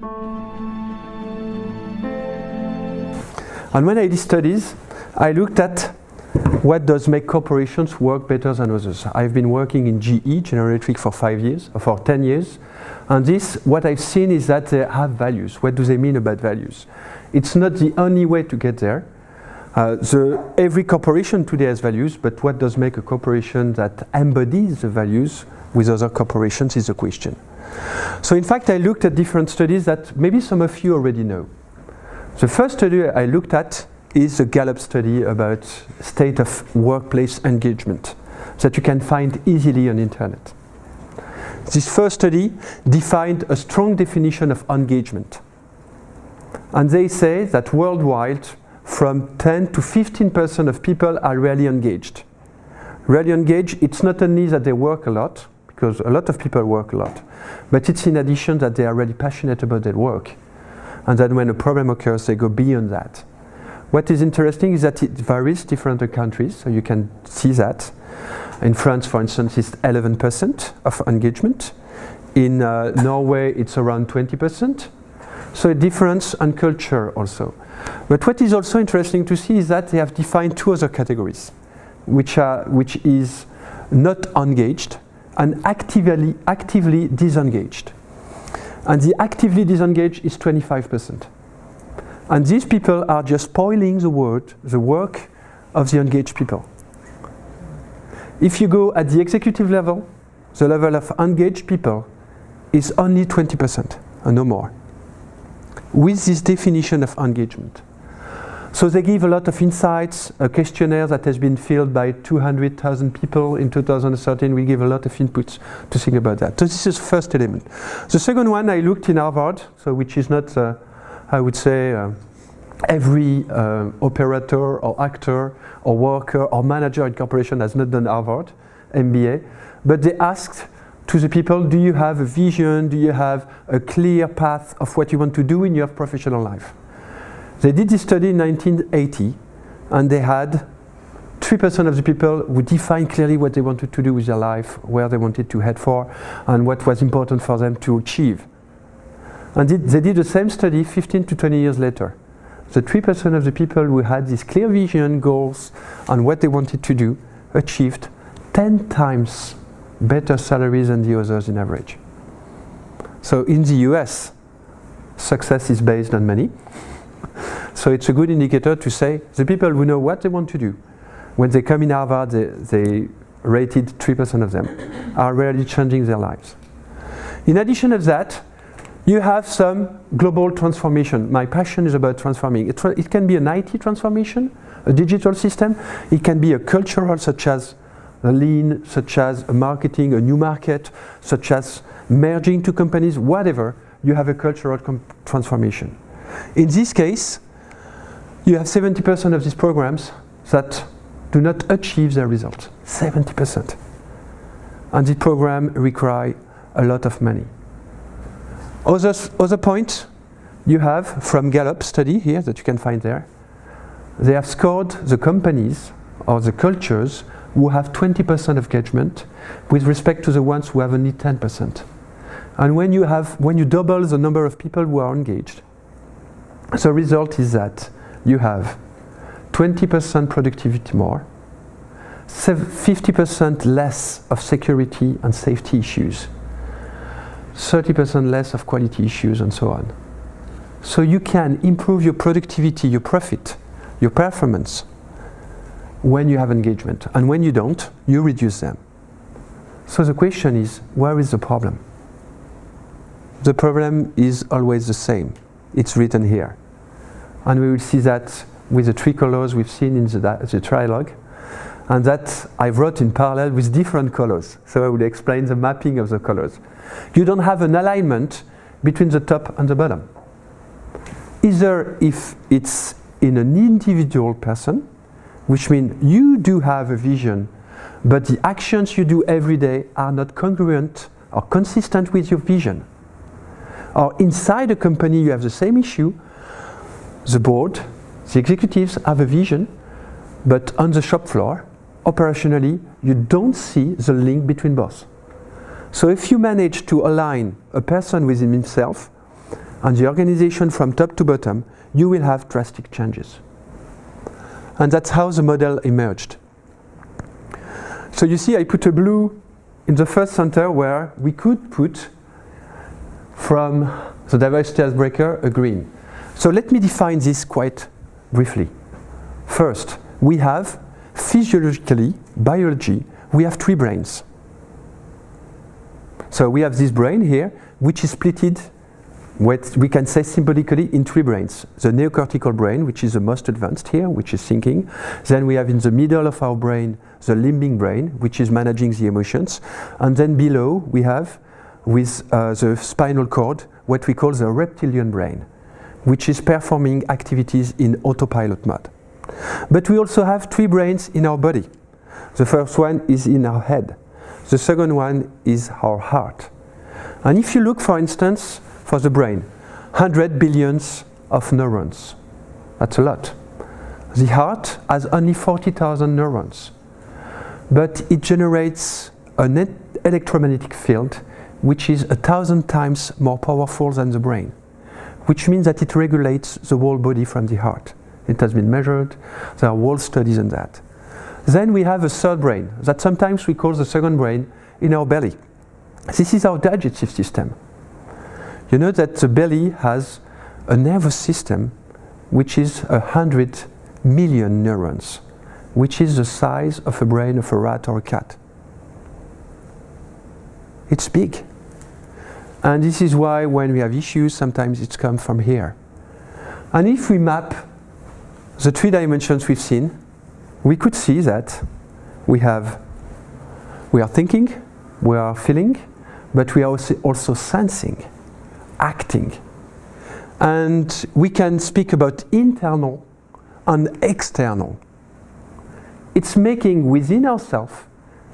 And when I did studies, I looked at what does make corporations work better than others. I've been working in GE, General Electric, for 10 years. And what I've seen is that they have values. What do they mean about values? It's not the only way to get there. Every corporation today has values, but what does make a corporation that embodies the values with other corporations is the question. So in fact, I looked at different studies that maybe some of you already know. The first study I looked at is a Gallup study about state of workplace engagement that you can find easily on internet. This first study defined a strong definition of engagement. And they say that worldwide, from 10 to 15% of people are really engaged. Really engaged, it's not only that they work a lot, because a lot of people work a lot, but it's in addition that they are really passionate about their work. And then when a problem occurs, they go beyond that. What is interesting is that it varies different countries, so you can see that. In France, for instance, it's 11% of engagement. In Norway, it's around 20%. So a difference in culture also. But what is also interesting to see is that they have defined two other categories, which is not engaged and actively disengaged. And the actively disengaged is 25%. And these people are just spoiling the work of the engaged people. If you go at the executive level, the level of engaged people is only 20% and no more, with this definition of engagement. So they give a lot of insights. A questionnaire that has been filled by 200,000 people in 2013 will give a lot of inputs to think about that. So this is the first element. The second one I looked in Harvard, so which is not, I would say, every operator or actor or worker or manager in corporation has not done Harvard MBA, but they asked to the people, do you have a vision? Do you have a clear path of what you want to do in your professional life? They did this study in 1980, and they had 3% of the people who defined clearly what they wanted to do with their life, where they wanted to head for, and what was important for them to achieve. And they did the same study 15 to 20 years later. The 3% of the people who had this clear vision, goals, and what they wanted to do achieved 10 times better salaries than the others in average. So in the US, success is based on money. So it's a good indicator to say the people who know what they want to do, when they come in Harvard, they rated 3% of them, are really changing their lives. In addition to that, you have some global transformation. My passion is about transforming. It can be an IT transformation, a digital system. It can be a cultural, such as a lean, such as a marketing, a new market, such as merging two companies, whatever. You have a cultural transformation. In this case, you have 70% of these programs that do not achieve their results. 70%. And the program requires a lot of money. Other point you have from Gallup study here that you can find there, they have scored the companies or the cultures who have 20% of engagement with respect to the ones who have only 10%. And when you double the number of people who are engaged, the result is that you have 20% productivity more, 50% less of security and safety issues, 30% less of quality issues, and so on. So you can improve your productivity, your profit, your performance when you have engagement. And when you don't, you reduce them. So the question is, where is the problem? The problem is always the same. It's written here. And we will see that with the three colors we've seen in the trilogue, and that I wrote in parallel with different colors. So I will explain the mapping of the colors. You don't have an alignment between the top and the bottom. Either if it's in an individual person, which means you do have a vision, but the actions you do every day are not congruent or consistent with your vision. Or inside a company you have the same issue, the board, the executives have a vision, but on the shop floor, operationally, you don't see the link between both. So if you manage to align a person within himself, and the organization from top to bottom, you will have drastic changes. And that's how the model emerged. So you see I put a blue in the first center where we could put from the diversity icebreaker a green. So let me define this quite briefly. First, we have physiologically, biology, we have three brains. So we have this brain here, which is splitted, what we can say symbolically, in three brains. The neocortical brain, which is the most advanced here, which is thinking. Then we have in the middle of our brain, the limbic brain, which is managing the emotions. And then below, we have, with the spinal cord, what we call the reptilian brain, which is performing activities in autopilot mode. But we also have three brains in our body. The first one is in our head. The second one is our heart. And if you look, for instance, for the brain, 100 billions of neurons. That's a lot. The heart has only 40,000 neurons. But it generates an electromagnetic field which is 1,000 times more powerful than the brain, which means that it regulates the whole body from the heart. It has been measured. There are whole studies on that. Then we have a third brain that sometimes we call the second brain in our belly. This is our digestive system. You know that the belly has a nervous system which is 100 million neurons, which is the size of a brain of a rat or a cat. It's big. And this is why when we have issues, sometimes it's come from here. And if we map the three dimensions we've seen, we could see that we are thinking, we are feeling, but we are also sensing, acting. And we can speak about internal and external. It's making within ourselves,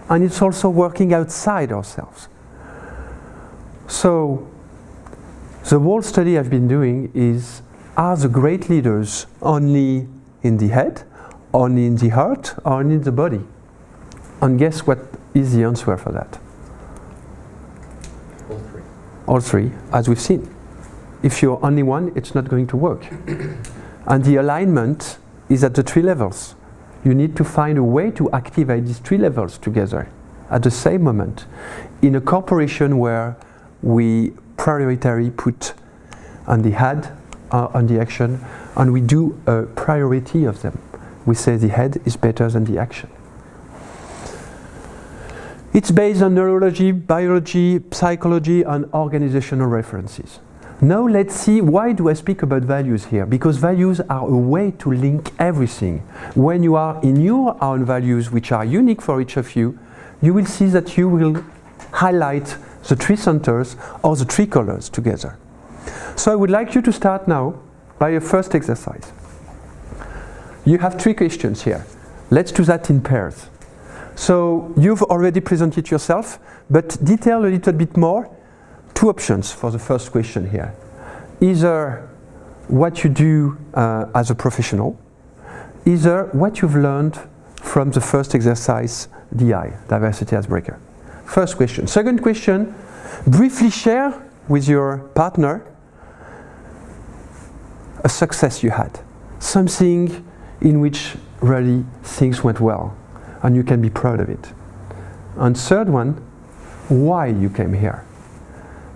and it's also working outside ourselves. So, the whole study I've been doing is, are the great leaders only in the head, only in the heart, or only in the body? And guess what is the answer for that? All three. All three, as we've seen. If you're only one, it's not going to work. And the alignment is at the three levels. You need to find a way to activate these three levels together at the same moment in a corporation where we priority put on the head, on the action, and we do a priority of them. We say the head is better than the action. It's based on neurology, biology, psychology, and organizational references. Now let's see, why do I speak about values here? Because values are a way to link everything. When you are in your own values, which are unique for each of you, you will see that you will highlight the three centers or the three colors together. So I would like you to start now by a first exercise. You have three questions here. Let's do that in pairs. So you've already presented yourself, but detail a little bit more. Two options for the first question here. Either what you do as a professional, either what you've learned from the first exercise, DI, Diversity Icebreaker. First question. Second question, briefly share with your partner a success you had. Something in which really things went well and you can be proud of it. And third one, why you came here.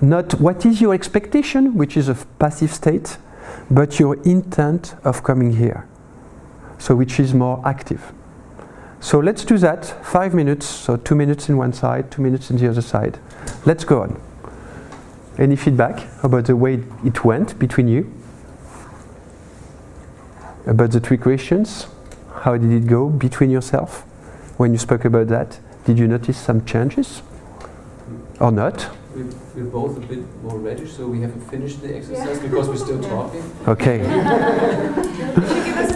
Not what is your expectation, which is a passive state, but your intent of coming here. So which is more active. So let's do that, 5 minutes, so 2 minutes in one side, 2 minutes in the other side. Let's go on. Any feedback about the way it went between you? About the three questions? How did it go between yourself? When you spoke about that, did you notice some changes? Or not? We're both a bit more reddish, so we haven't finished the exercise because we're still talking. Okay.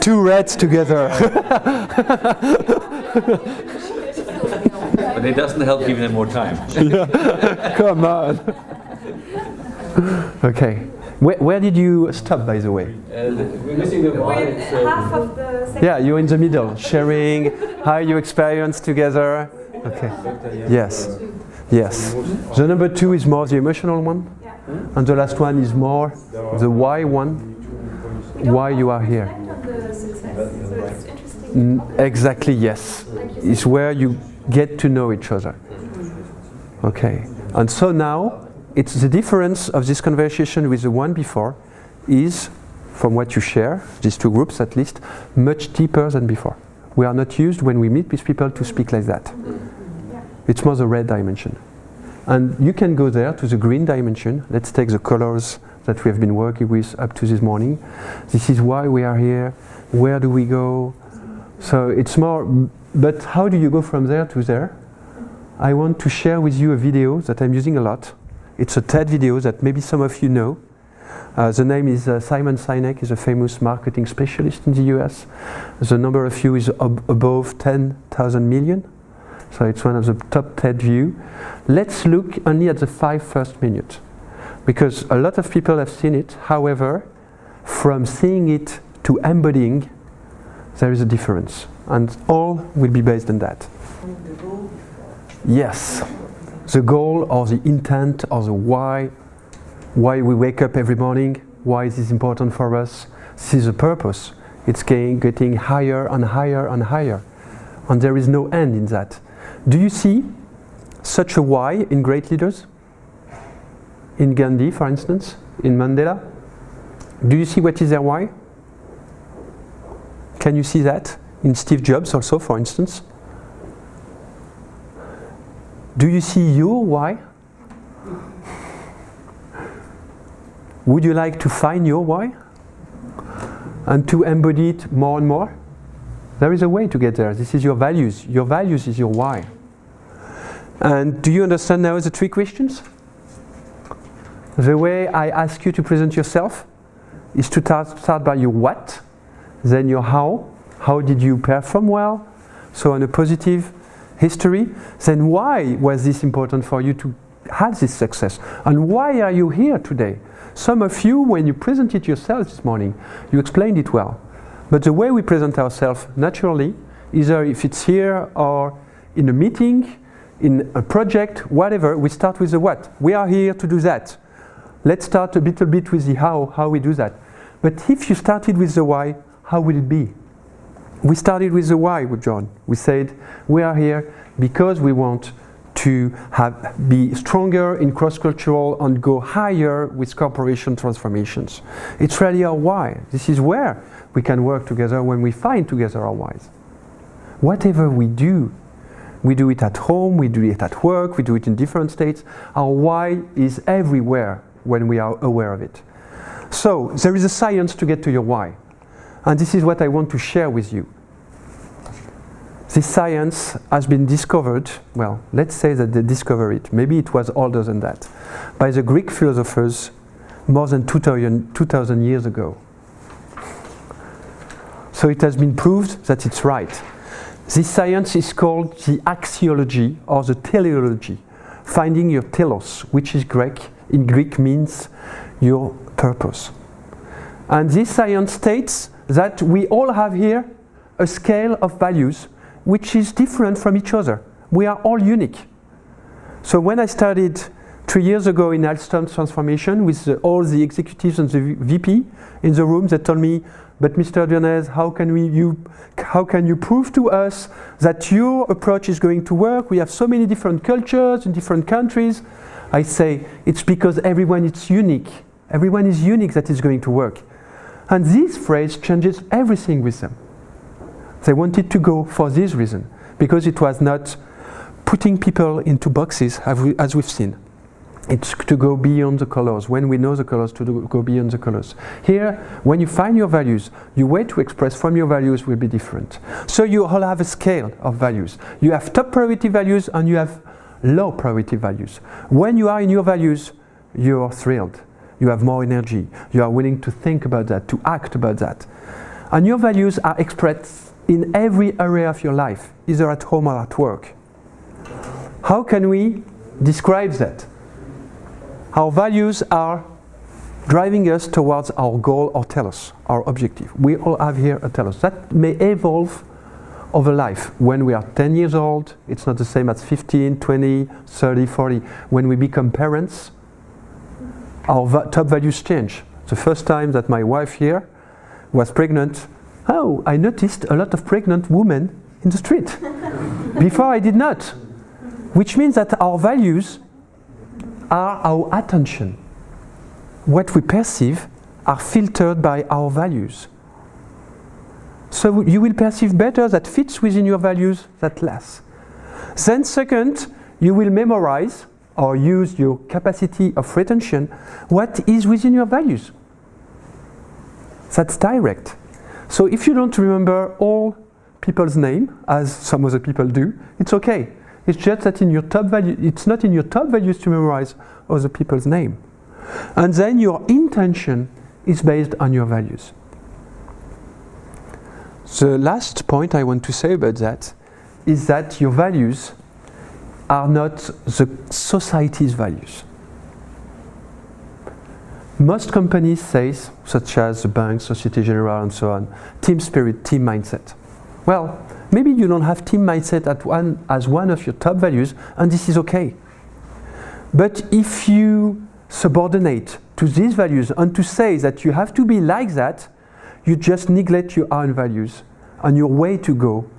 Two reds together. But it doesn't help giving them more time. Come on. Okay. Where did you stop, by the way? We're missing the one. Half of the second. Yeah, you're in the middle, sharing how you experience together. Okay. Yes. Yes. The number two is more the emotional one? Yeah. and the last one is more the why one, why you are here. Exactly, yes. It's where you get to know each other. Okay, and so now it's the difference of this conversation with the one before is, from what you share, these two groups at least, much deeper than before. We are not used when we meet with people to speak like that. It's more the red dimension. And you can go there to the green dimension. Let's take the colors that we have been working with up to this morning. This is why we are here. Where do we go? So it's more, but how do you go from there to there? I want to share with you a video that I'm using a lot. It's a TED video that maybe some of you know. The name is Simon Sinek, is a famous marketing specialist in the US. The number of views is above 10,000 million. So it's one of the top TED view. Let's look only at the first 5 minutes, because a lot of people have seen it. However, from seeing it to embodying, there is a difference, and all will be based on that. Yes, the goal or the intent or the why we wake up every morning, why is this important for us? This is the purpose. It's getting higher and higher and higher, and there is no end in that. Do you see such a why in great leaders? In Gandhi, for instance, in Mandela? Do you see what is their why? Can you see that in Steve Jobs also, for instance? Do you see your why? Would you like to find your why and to embody it more and more? There is a way to get there. This is your values. Your values is your why. And do you understand now the 3 questions? The way I ask you to present yourself is to start by your what, then your how. How did you perform well? So on a positive history. Then why was this important for you to have this success? And why are you here today? Some of you, when you presented yourself this morning, you explained it well. But the way we present ourselves naturally, either if it's here or in a meeting, in a project, whatever, we start with the what. We are here to do that. Let's start a little bit with the how we do that. But if you started with the why, how will it be? We started with the why with John. We said we are here because we want to be stronger in cross-cultural and go higher with corporation transformations. It's really our why. This is where we can work together when we find together our whys. Whatever we do it at home, we do it at work, we do it in different states. Our why is everywhere when we are aware of it. So there is a science to get to your why. And this is what I want to share with you. This science has been discovered, well, let's say that they discovered it, maybe it was older than that, by the Greek philosophers more than 2,000 years ago. So it has been proved that it's right. This science is called the axiology or the teleology, finding your telos, which is Greek, in Greek means your purpose. And this science states that we all have here a scale of values which is different from each other. We are all unique. So when I started 3 years ago in Alstom transformation with all the executives and the VP in the room, they told me, but Mr. Durnez, how can you prove to us that your approach is going to work? We have so many different cultures in different countries. I say, it's because everyone is unique. Everyone is unique that is going to work. And this phrase changes everything with them. They wanted to go for this reason, because it was not putting people into boxes as we've seen. It's to go beyond the colors. When we know the colors, to go beyond the colors. Here, when you find your values, your way to express from your values will be different. So you all have a scale of values. You have top priority values and you have low priority values. When you are in your values, you're thrilled. You have more energy. You are willing to think about that, to act about that. And your values are expressed in every area of your life, either at home or at work. How can we describe that? Our values are driving us towards our goal or telos, our objective. We all have here a telos. That may evolve over life. When we are 10 years old, it's not the same as 15, 20, 30, 40. When we become parents, our top values change. The first time that my wife here was pregnant, I noticed a lot of pregnant women in the street. Before I did not. Which means that our values are our attention. What we perceive are filtered by our values. So you will perceive better that fits within your values that less. Then second, you will memorize or use your capacity of retention what is within your values. That's direct. So if you don't remember all people's name, as some other people do, it's okay. It's just that in your top value, it's not in your top values to memorize other people's name. And then your intention is based on your values. The last point I want to say about that is that your values are not the society's values. Most companies say, such as the banks, Societe Generale and so on, team spirit, team mindset. Well, maybe you don't have team mindset as one of your top values, and this is okay. But if you subordinate to these values and to say that you have to be like that, you just neglect your own values and your way to go,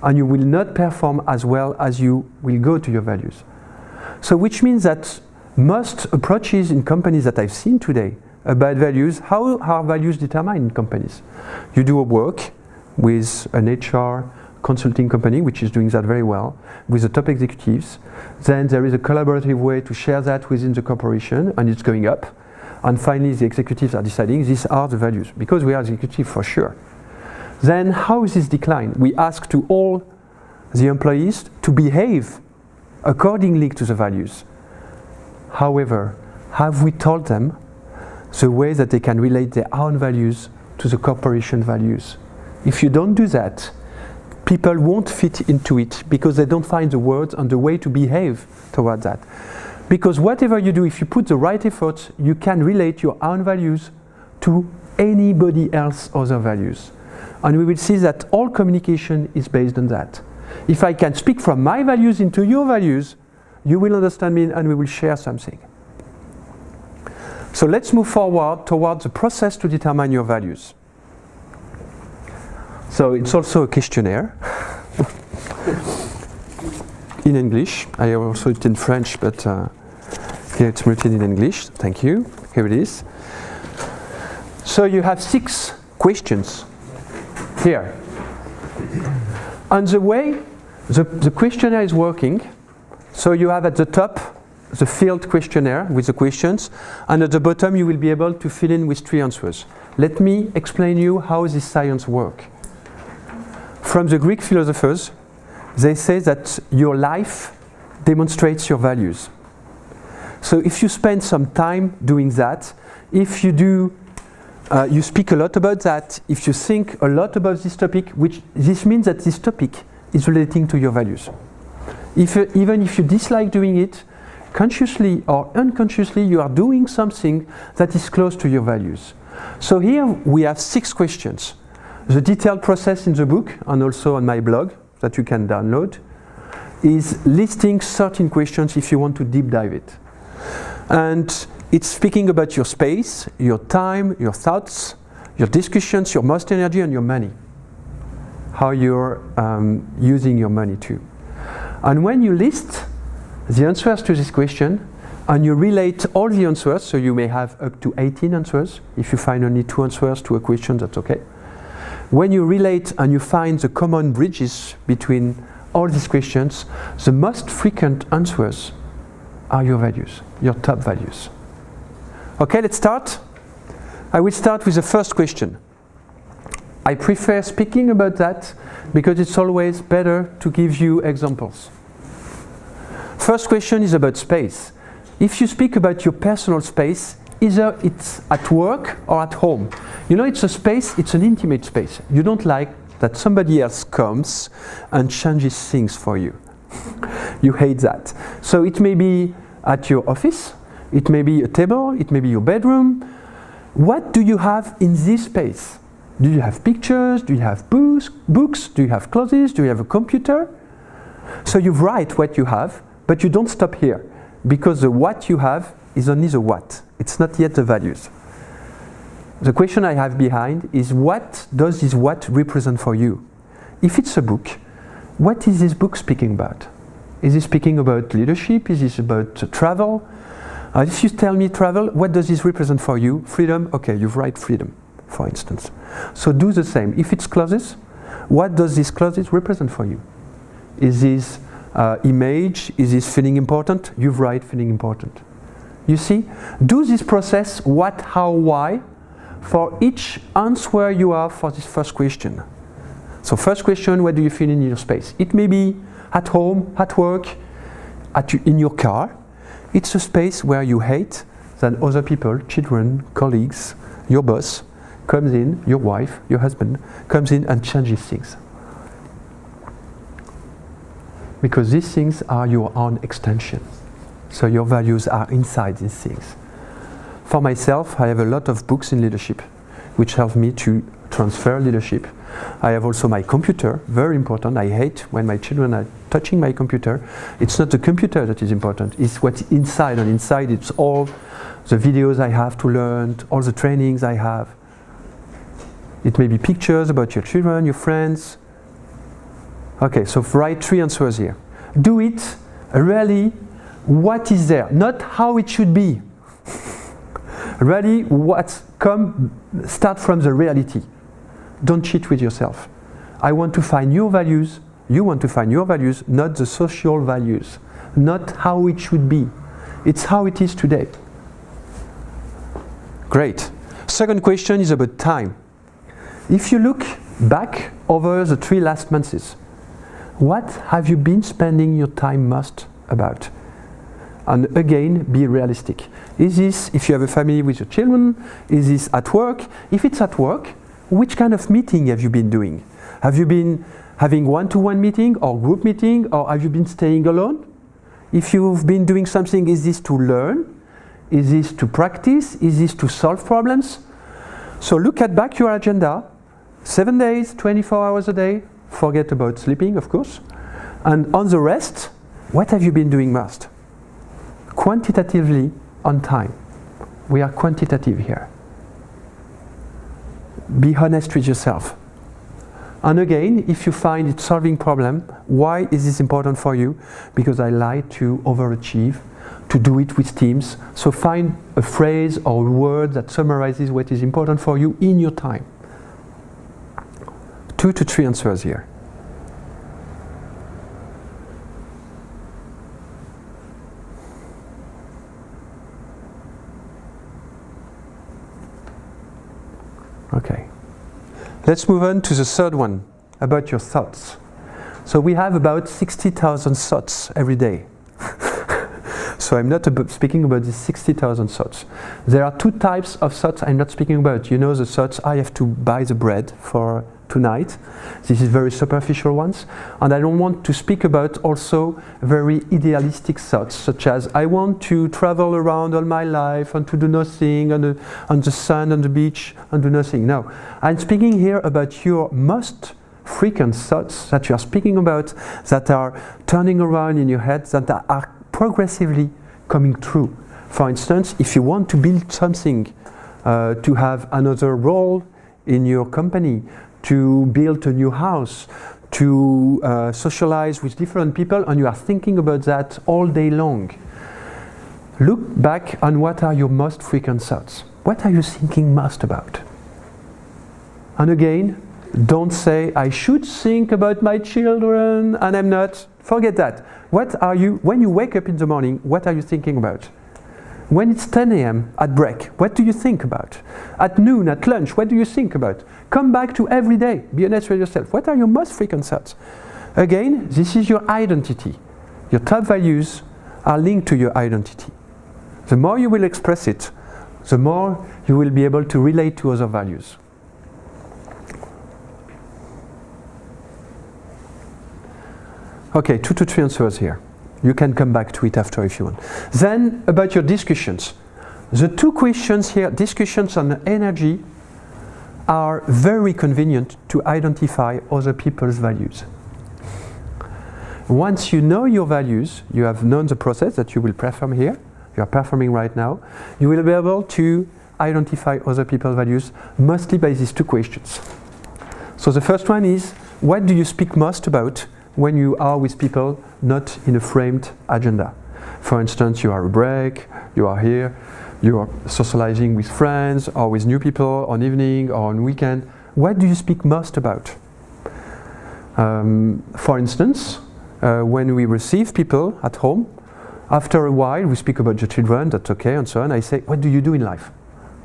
and you will not perform as well as you will go to your values. So which means that most approaches in companies that I've seen today about values, how are values determined in companies? You do a work with an HR consulting company, which is doing that very well, with the top executives. Then there is a collaborative way to share that within the corporation, and it's going up. And finally, the executives are deciding these are the values, because we are executive for sure. Then how is this decline? We ask to all the employees to behave accordingly to the values. However, have we told them the way that they can relate their own values to the corporation values? If you don't do that, people won't fit into it because they don't find the words and the way to behave toward that. Because whatever you do, if you put the right effort, you can relate your own values to anybody else's other values. And we will see that all communication is based on that. If I can speak from my values into your values, you will understand me and we will share something. So let's move forward towards the process to determine your values. So it's also a questionnaire in English. I have also it in French, but here it's written in English. Thank you. Here it is. So you have 6 questions here. And the way the questionnaire is working, so you have at the top the field questionnaire with the questions, and at the bottom you will be able to fill in with 3 answers. Let me explain you how this science works. From the Greek philosophers, they say that your life demonstrates your values. So if you spend some time doing that, if you do, you speak a lot about that, if you think a lot about this topic, which this means that this topic is relating to your values. Even if you dislike doing it, consciously or unconsciously, you are doing something that is close to your values. So here we have 6 questions. The detailed process in the book and also on my blog that you can download is listing 13 questions if you want to deep dive it. And it's speaking about your space, your time, your thoughts, your discussions, your most energy and your money. How you're using your money too. And when you list the answers to this question and you relate all the answers, so you may have up to 18 answers. If you find only 2 answers to a question, that's okay. When you relate and you find the common bridges between all these questions, the most frequent answers are your values, your top values. Okay, let's start. I will start with the first question. I prefer speaking about that because it's always better to give you examples. First question is about space. If you speak about your personal space, either it's at work or at home. You know, it's a space, it's an intimate space. You don't like that somebody else comes and changes things for you. You hate that. So it may be at your office, it may be a table, it may be your bedroom. What do you have in this space? Do you have pictures? Do you have books? Do you have clothes? Do you have a computer? So you write what you have, but you don't stop here, because the what you have is only the what. It's not yet the values. The question I have behind is, what does this what represent for you? If it's a book, what is this book speaking about? Is it speaking about leadership? Is it about travel? If you tell me travel, what does this represent for you? Freedom? Okay, you write freedom, for instance. So do the same. If it's clothes, what does this clothes represent for you? Is this image? Is this feeling important? You write feeling important. You see? Do this process, what, how, why, for each answer you have for this first question. So first question, what do you feel in your space? It may be at home, at work, in your car. It's a space where you hate that other people, children, colleagues, your boss, comes in, your wife, your husband, comes in and changes things. Because these things are your own extension. So your values are inside these things. For myself, I have a lot of books in leadership, which help me to transfer leadership. I have also my computer, very important. I hate when my children are touching my computer. It's not the computer that is important, it's what's inside, and inside it's all the videos I have to learn, all the trainings I have. It may be pictures about your children, your friends. Okay, so write 3 answers here. Do it really what is there, not how it should be. Really start from the reality. Don't cheat with yourself. I want to find your values, you want to find your values, not the social values, not how it should be. It's how it is today. Great. Second question is about time. If you look back over the 3 last months, what have you been spending your time most about? And again, be realistic. Is this, if you have a family with your children, is this at work? If it's at work, which kind of meeting have you been doing? Have you been having one-to-one meeting or group meeting, or have you been staying alone? If you've been doing something, is this to learn? Is this to practice? Is this to solve problems? So look at back your agenda, 7 days, 24 hours a day, forget about sleeping, of course. And on the rest, what have you been doing most? Quantitatively on time. We are quantitative here. Be honest with yourself. And again, if you find it solving problem, why is this important for you? Because I like to overachieve, to do it with teams. So find a phrase or a word that summarizes what is important for you in your time. 2 to 3 answers here. Okay. Let's move on to the third one, about your thoughts. So we have about 60,000 thoughts every day. So I'm not speaking about these 60,000 thoughts. There are 2 types of thoughts I'm not speaking about. You know the thoughts, I have to buy the bread for tonight. This is very superficial ones. And I don't want to speak about also very idealistic thoughts, such as I want to travel around all my life and to do nothing on the sun, on the beach, and do nothing. No, I'm speaking here about your most frequent thoughts that you are speaking about, that are turning around in your head, that are progressively coming true. For instance, if you want to build something, to have another role in your company, to build a new house, to socialize with different people, and you are thinking about that all day long. Look back on what are your most frequent thoughts. What are you thinking most about? And again, don't say, I should think about my children, and I'm not. Forget that. What are you, when you wake up in the morning, what are you thinking about? When it's 10 a.m. at break, what do you think about? At noon, at lunch, what do you think about? Come back to every day. Be honest with yourself. What are your most frequent thoughts? Again, this is your identity. Your top values are linked to your identity. The more you will express it, the more you will be able to relate to other values. Okay, 2 to 3 answers here. You can come back to it after if you want. Then, about your discussions. The 2 questions here, discussions on energy, are very convenient to identify other people's values. Once you know your values, you have known the process that you will perform here. you are performing right now, you will be able to identify other people's values mostly by these two questions. So the first one is, what do you speak most about when you are with people not in a framed agenda? For instance, you are a break, you are here, you are socializing with friends or with new people on evening or on weekend. What do you speak most about? For instance, when we receive people at home, after a while we speak about the children, that's okay, and so on. I say, what do you do in life?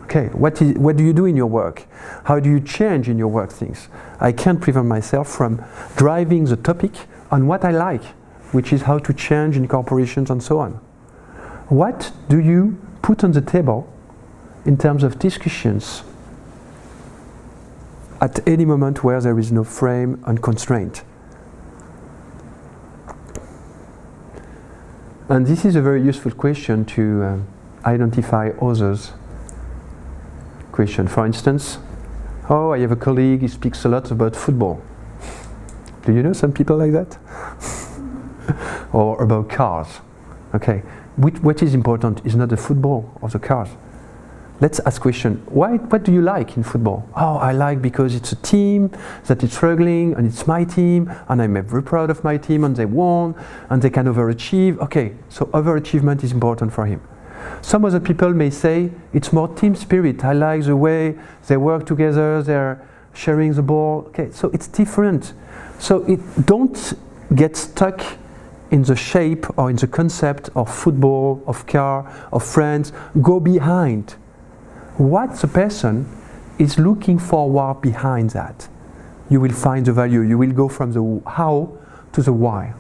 Okay, what do you do in your work? How do you change in your work things? I can't prevent myself from driving the topic on what I like, which is how to change in corporations and so on. What do you put on the table in terms of discussions at any moment where there is no frame and constraint? And this is a very useful question to identify others' question. For instance, oh, I have a colleague, he speaks a lot about football. Do you know some people like that? Or about cars. Okay, what is important is not the football or the cars. Let's ask question, what do you like in football? Oh, I like because it's a team that is struggling and it's my team and I'm very proud of my team and they won and they can overachieve. Okay, so overachievement is important for him. Some other people may say it's more team spirit. I like the way they work together, they're sharing the ball. Okay, so it's different. So don't get stuck in the shape or in the concept of football, of car, of friends. Go behind. What the person is looking forward behind that. You will find the value. You will go from the how to the why.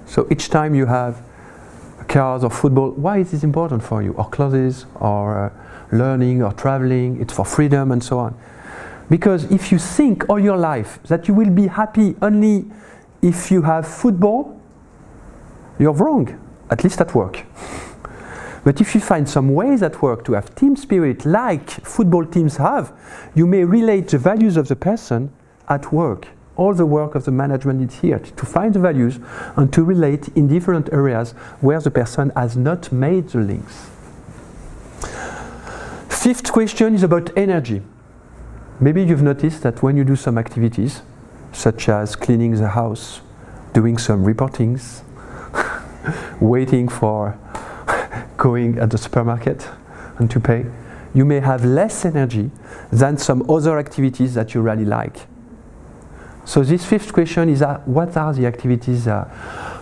So each time you have cars or football, why is this important for you? Or clothes, or learning, or traveling, it's for freedom and so on. Because if you think all your life that you will be happy only if you have football, you're wrong, at least at work. But if you find some ways at work to have team spirit like football teams have, you may relate the values of the person at work. All the work of the management is here to find the values and to relate in different areas where the person has not made the links. Fifth question is about energy. Maybe you've noticed that when you do some activities, such as cleaning the house, doing some reportings, waiting for going at the supermarket and to pay, you may have less energy than some other activities that you really like. So this fifth question is what are the activities,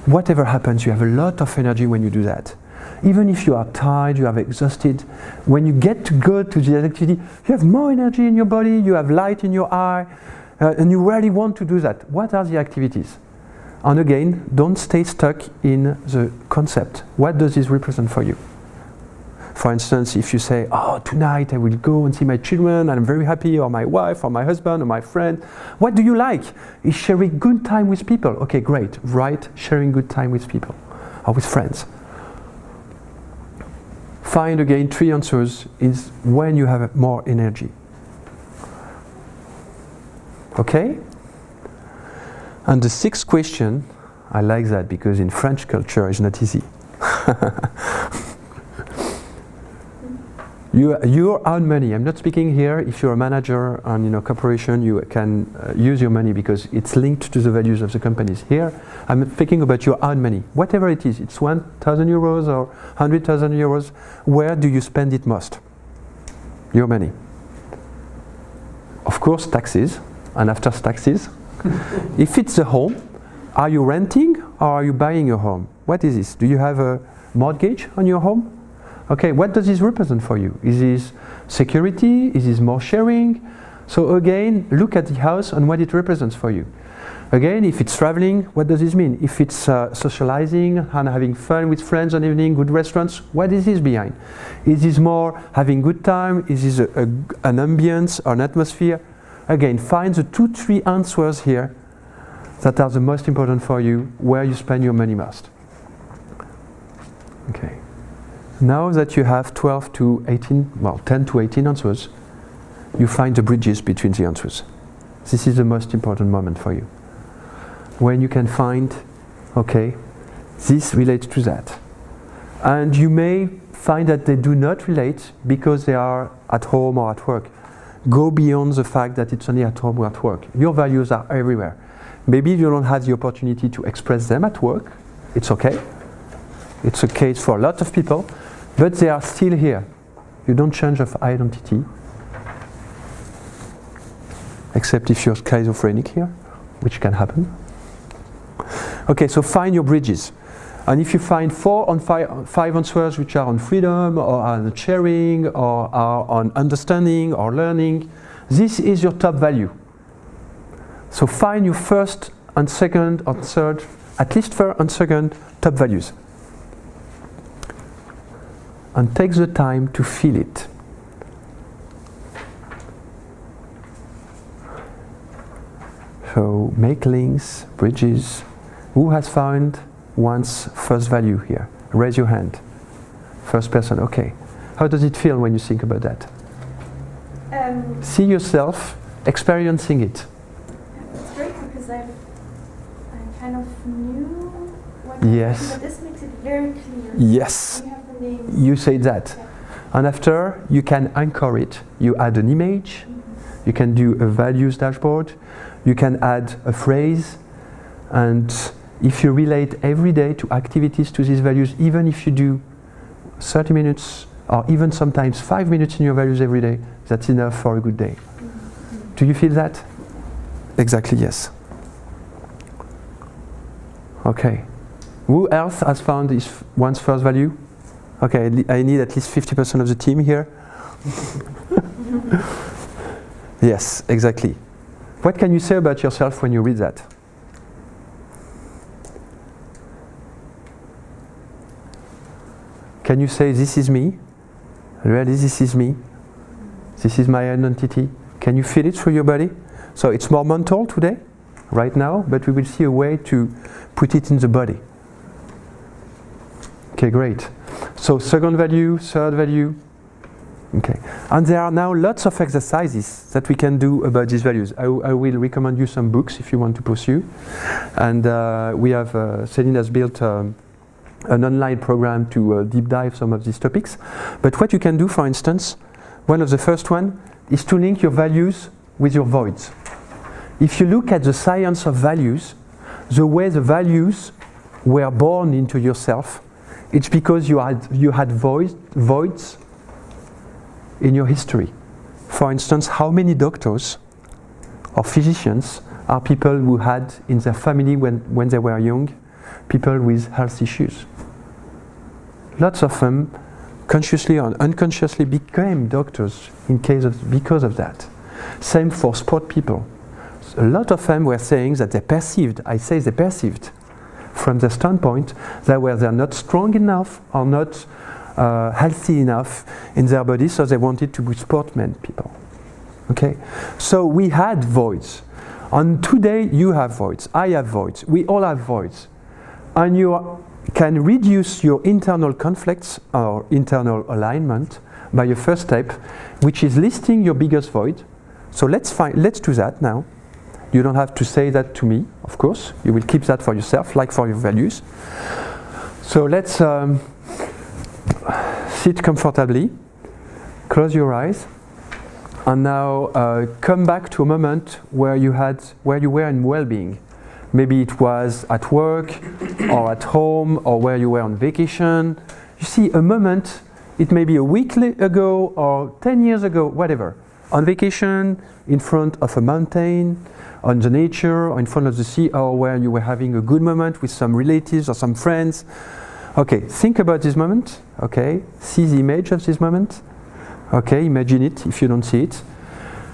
whatever happens, you have a lot of energy when you do that. Even if you are tired, you are exhausted, when you get to go to the activity, you have more energy in your body, you have light in your eye, and you really want to do that. What are the activities? And again, don't stay stuck in the concept. What does this represent for you? For instance, if you say, oh, tonight I will go and see my children and I'm very happy, or my wife, or my husband, or my friend. What do you like? Is sharing good time with people. Okay, great. Write sharing good time with people or with friends. Find again 3 answers is when you have more energy. Okay? And the 6th question, I like that because in French culture it's not easy. You earn money. I'm not speaking here if you're a manager and a corporation, you can use your money because it's linked to the values of the companies. Here, I'm speaking about your own money. Whatever it is, it's 1,000 euros or 100,000 euros. Where do you spend it most? Your money. Of course, taxes, and after taxes. If it's a home, are you renting or are you buying a home? What is this? Do you have a mortgage on your home? Okay, what does this represent for you? Is this security? Is this more sharing? So again, look at the house and what it represents for you. Again, if it's traveling, what does this mean? If it's socializing and having fun with friends on evening, good restaurants, what is this behind? Is this more having good time? Is this an ambience or an atmosphere? Again, find the 2-3 answers here that are the most important for you, where you spend your money most. Okay. Now that you have 12 to 18, well, 10 to 18 answers, you find the bridges between the answers. This is the most important moment for you. When you can find, okay, this relates to that. And you may find that they do not relate because they are at home or at work. Go beyond the fact that it's only at home or at work. Your values are everywhere. Maybe you don't have the opportunity to express them at work. It's okay. It's a case for a lot of people, but they are still here. You don't change of identity, except if you're schizophrenic here, which can happen. Okay, so find your bridges. And if you find 4 on 5 answers which are on freedom or on sharing or are on understanding or learning, this is your top value. So find your first and second and third, at least first and second top values. And take the time to feel it. So make links, bridges. Who has found one's first value here? Raise your hand. First person, okay. How does it feel when you think about that? See yourself experiencing it. It's great because I kind of knew what Yes. but this makes it very clear. Yes. We have the names. You say that. Yeah. And after, you can anchor it. You add an image. You can do a values dashboard. You can add a phrase. And if you relate every day to activities to these values, even if you do 30 minutes or even sometimes 5 minutes in your values every day, that's enough for a good day. Do you feel that? Exactly, yes. Okay. Who else has found this one's first value? Okay, I need at least 50% of the team here. Yes, exactly. What can you say about yourself when you read that? Can you say, this is me? Really, this is me? This is my identity? Can you feel it through your body? So it's more mental today, right now, but we will see a way to put it in the body. Okay, great. So second value, third value. Okay. And there are now lots of exercises that we can do about these values. I will recommend you some books if you want to pursue. And we have, Céline has built an online program to deep dive some of these topics. But what you can do, for instance, one of the first one is to link your values with your voids. If you look at the science of values, the way the values were born into yourself, it's because you had voids in your history. For instance, how many doctors or physicians are people who had in their family when they were young people with health issues? Lots of them, consciously or unconsciously, became doctors because of that. Same for sport people. A lot of them were saying that they perceived, from their standpoint, that they're not strong enough or not healthy enough in their body, so they wanted to be sportsmen people. Okay? So we had voids. And today you have voids, I have voids, we all have voids. And you can reduce your internal conflicts or internal alignment by a first step, which is listing your biggest void. So let's do that now. You don't have to say that to me, of course. You will keep that for yourself, like for your values. So let's sit comfortably, close your eyes, and now come back to a moment where you were in well-being. Maybe it was at work or at home or where you were on vacation. You see, a moment, it may be a week ago or 10 years ago, whatever. On vacation, in front of a mountain, on the nature, or in front of the sea, or where you were having a good moment with some relatives or some friends. Okay, think about this moment. Okay, see the image of this moment. Okay, imagine it if you don't see it.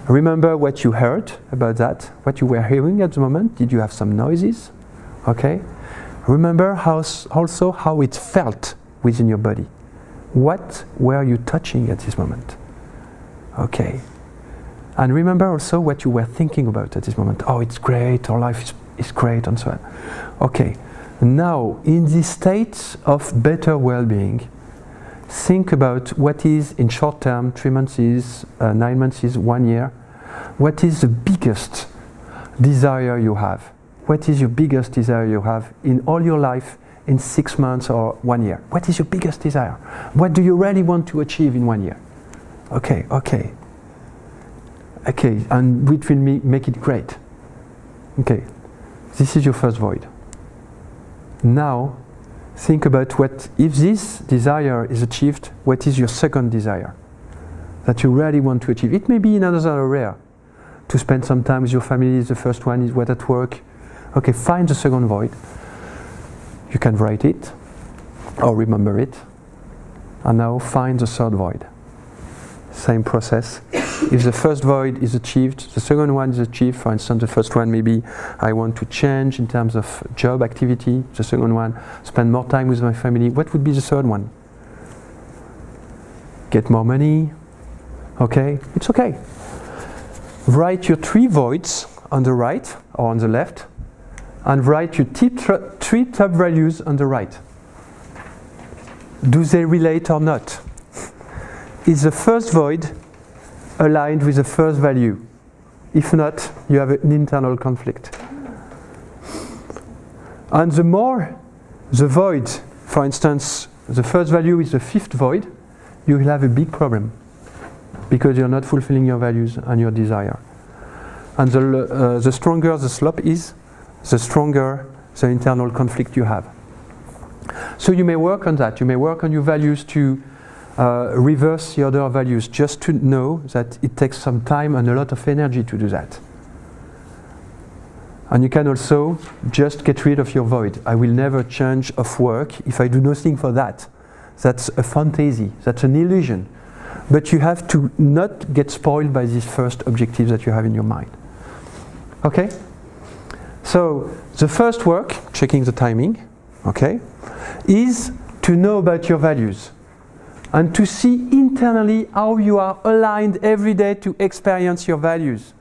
Remember what you heard about that, what you were hearing at the moment. Did you have some noises? Okay. Remember also how it felt within your body. What were you touching at this moment? Okay. And remember also what you were thinking about at this moment. Oh, it's great, our life is great, and so on. Okay. Now, in this state of better well-being, think about what is in short term, 3 months, 9 months, 1 year. What is the biggest desire you have? What is your biggest desire you have in all your life, in 6 months or 1 year? What is your biggest desire? What do you really want to achieve in 1 year? Okay, and which will make it great. Okay, this is your first void. Now, think about what, if this desire is achieved, what is your second desire that you really want to achieve? It may be in another area. To spend some time with your family is the first one, is what at work. Okay, find the second void. You can write it or remember it. And now find the third void. Same process. If the first void is achieved, the second one is achieved. For instance, the first one, maybe I want to change in terms of job activity. The second one, spend more time with my family. What would be the third one? Get more money. Okay, it's okay. Write your 3 voids on the right or on the left, and write your 3 top values on the right. Do they relate or not? Is the first void aligned with the first value? If not, you have an internal conflict. And the more the void, for instance, the first value is the 5th void, you will have a big problem because you're not fulfilling your values and your desire. And the stronger the slope is, the stronger the internal conflict you have. So you may work on that. You may work on your values to reverse the other values, just to know that it takes some time and a lot of energy to do that. And you can also just get rid of your void. I will never change of work if I do nothing for that. That's a fantasy, that's an illusion. But you have to not get spoiled by these first objectives that you have in your mind. Okay? So the first work, checking the timing, okay, is to know about your values and to see internally how you are aligned every day to experience your values.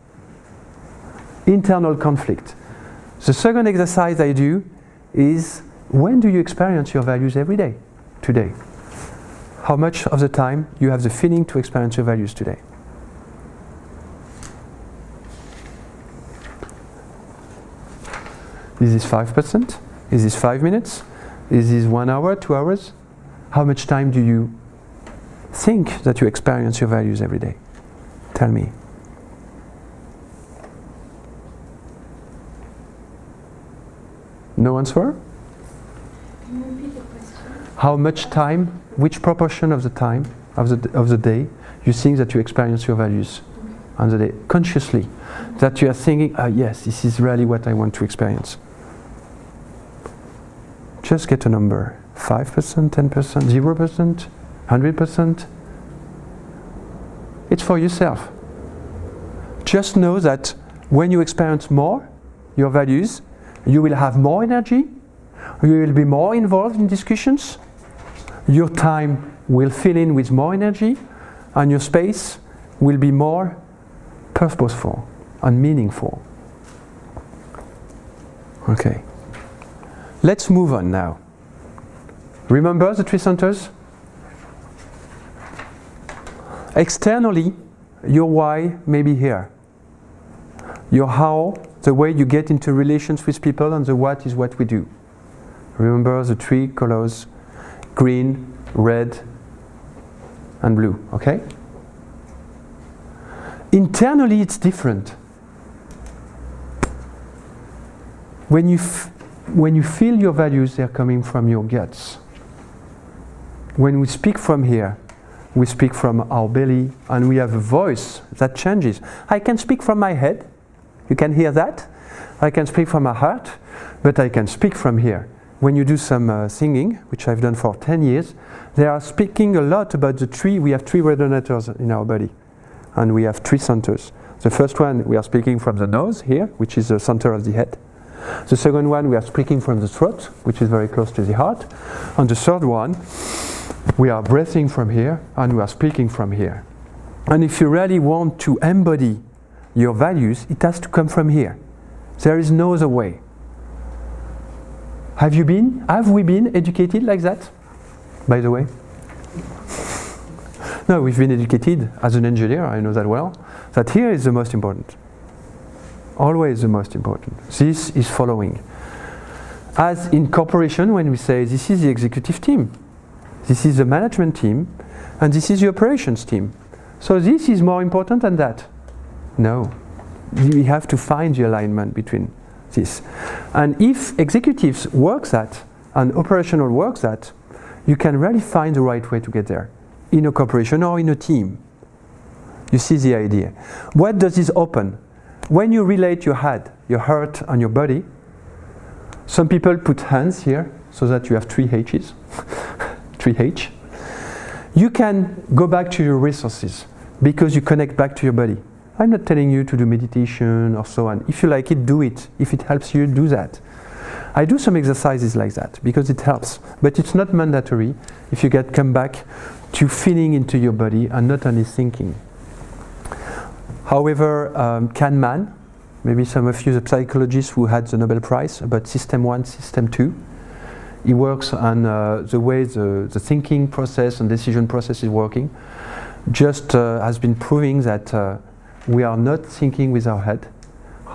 Internal conflict. The second exercise I do is, when do you experience your values every day? Today. How much of the time you have the feeling to experience your values today? Is this 5%? Is this 5 minutes? Is this 1 hour, 2 hours? How much time do you think that you experience your values every day? Tell me. No answer? Can you repeat the question? How much time, which proportion of the time, of the day, you think that you experience your values on the day, consciously? That you are thinking, yes, this is really what I want to experience. Just get a number. 5%, 10%, 0%, 100%. It's for yourself. Just know that when you experience more your values, you will have more energy, you will be more involved in discussions, your time will fill in with more energy, and your space will be more purposeful and meaningful. Okay. Let's move on now. Remember the 3 centers? Externally, your why may be here. Your how, the way you get into relations with people, and the what is what we do. Remember the 3 colors: green, red, and blue, okay? Internally, it's different. When you feel your values, they're coming from your guts. When we speak from here, we speak from our belly, and we have a voice that changes. I can speak from my head. You can hear that. I can speak from my heart, but I can speak from here. When you do some singing, which I've done for 10 years, they are speaking a lot about the 3. We have 3 resonators in our body, and we have 3 centers. The first one, we are speaking from the nose here, which is the center of the head. The second one, we are speaking from the throat, which is very close to the heart. And the third one, we are breathing from here, and we are speaking from here. And if you really want to embody your values, it has to come from here. There is no other way. Have we been educated like that, by the way? No, we've been educated as an engineer, I know that well, that here is the most important. Always the most important. This is following. As in corporation, when we say this is the executive team, this is the management team, and this is the operations team. So this is more important than that. No. We have to find the alignment between this. And if executives work that and operational work that, you can really find the right way to get there in a corporation or in a team. You see the idea. What does this open? When you relate your head, your heart, and your body, some people put hands here so that you have 3 H's, 3H. You can go back to your resources because you connect back to your body. I'm not telling you to do meditation or so on. If you like it, do it. If it helps you, do that. I do some exercises like that because it helps, but it's not mandatory if you come back to feeling into your body and not only thinking. However, Kahneman, maybe some of you, the psychologists who had the Nobel Prize about System 1, System 2, he works on the way the thinking process and decision process is working, just has been proving that we are not thinking with our head.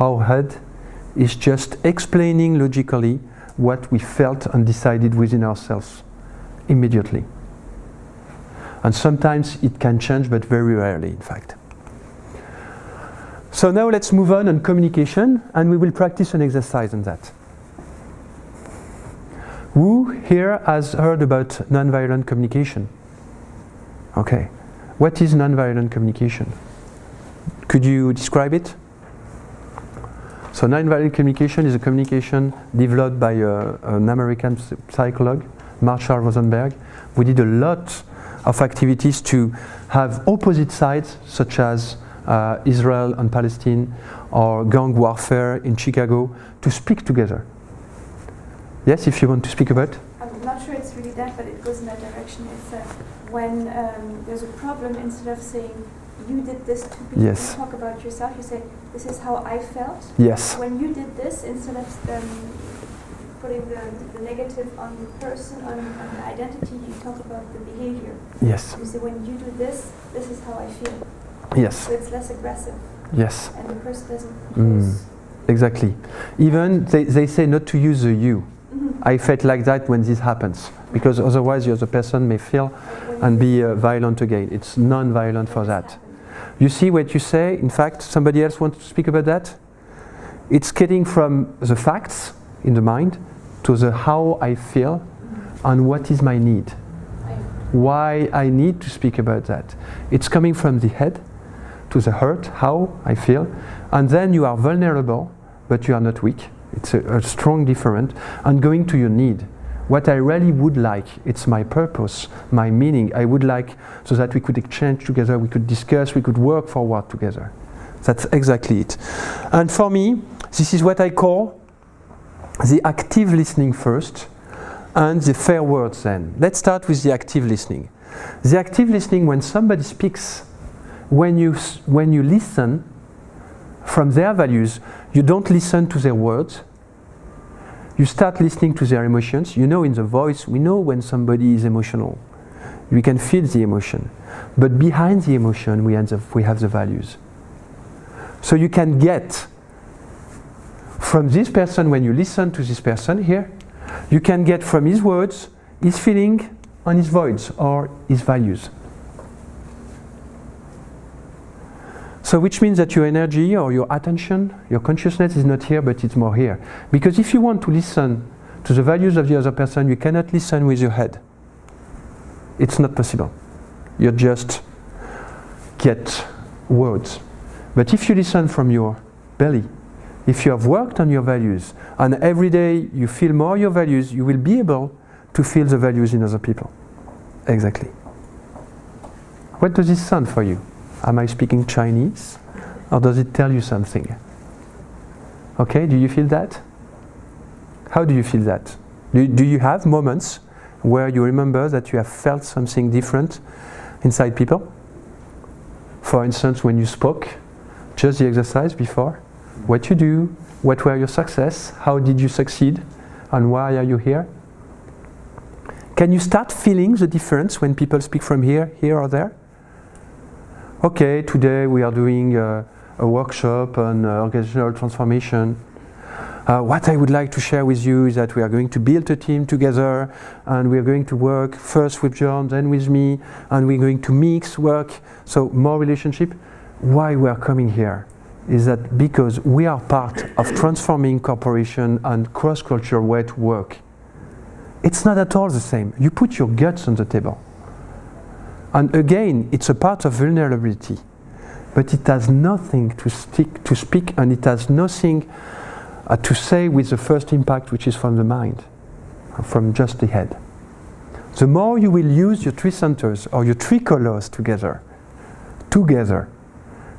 Our head is just explaining logically what we felt and decided within ourselves immediately. And sometimes it can change, but very rarely, in fact. So now let's move on communication, and we will practice an exercise on that. Who here has heard about nonviolent communication? Okay. What is nonviolent communication? Could you describe it? So nonviolent communication is a communication developed by an American psychologist, Marshall Rosenberg. We did a lot of activities to have opposite sides, such as Israel and Palestine, or gang warfare in Chicago, to speak together. Yes, if you want to speak about? I'm not sure it's really that, but it goes in that direction. It's when there's a problem, instead of saying, you did this to me, yes. You talk about yourself, you say, this is how I felt. Yes. When you did this, instead of putting the negative on the person, on the identity, you talk about the behavior. Yes. You say, when you do this, this is how I feel. Yes. So it's less aggressive. Yes. And the person doesn't exactly. Even they say not to use the you. I felt like that when this happens, because otherwise the other person may feel and be violent again. It's non-violent for that. You see what you say? In fact, somebody else wants to speak about that? It's getting from the facts in the mind to the how I feel and what is my need. Why I need to speak about that. It's coming from the head to the heart, how I feel, and then you are vulnerable, but you are not weak. It's a strong difference, and going to your need. What I really would like, it's my purpose, my meaning. I would like so that we could exchange together, we could discuss, we could work forward together. That's exactly it. And for me, this is what I call the active listening first, and the fair words then. Let's start with the active listening. The active listening, when somebody speaks, when you listen from their values, you don't listen to their words. You start listening to their emotions. You know in the voice, we know when somebody is emotional. We can feel the emotion. But behind the emotion, we have the values. So you can get from this person, when you listen to this person here, you can get from his words, his feeling, and his voice, or his values. So which means that your energy or your attention, your consciousness is not here, but it's more here. Because if you want to listen to the values of the other person, you cannot listen with your head. It's not possible. You just get words. But if you listen from your belly, if you have worked on your values, and every day you feel more your values, you will be able to feel the values in other people. Exactly. What does this sound for you? Am I speaking Chinese? Or does it tell you something? Okay, do you feel that? How do you feel that? Do you have moments where you remember that you have felt something different inside people? For instance, when you spoke, just the exercise before, what you do, what were your success, how did you succeed, and why are you here? Can you start feeling the difference when people speak from here or there? Okay, today we are doing a workshop on organizational transformation. What I would like to share with you is that we are going to build a team together, and we are going to work first with John, then with me, and we're going to mix work, so more relationship. Why we are coming here is that because we are part of transforming corporation and cross-cultural way to work. It's not at all the same. You put your guts on the table. And again, it's a part of vulnerability. But it has nothing to speak, and it has nothing to say with the first impact, which is from the mind, from just the head. The more you will use your three centers or your three colors together,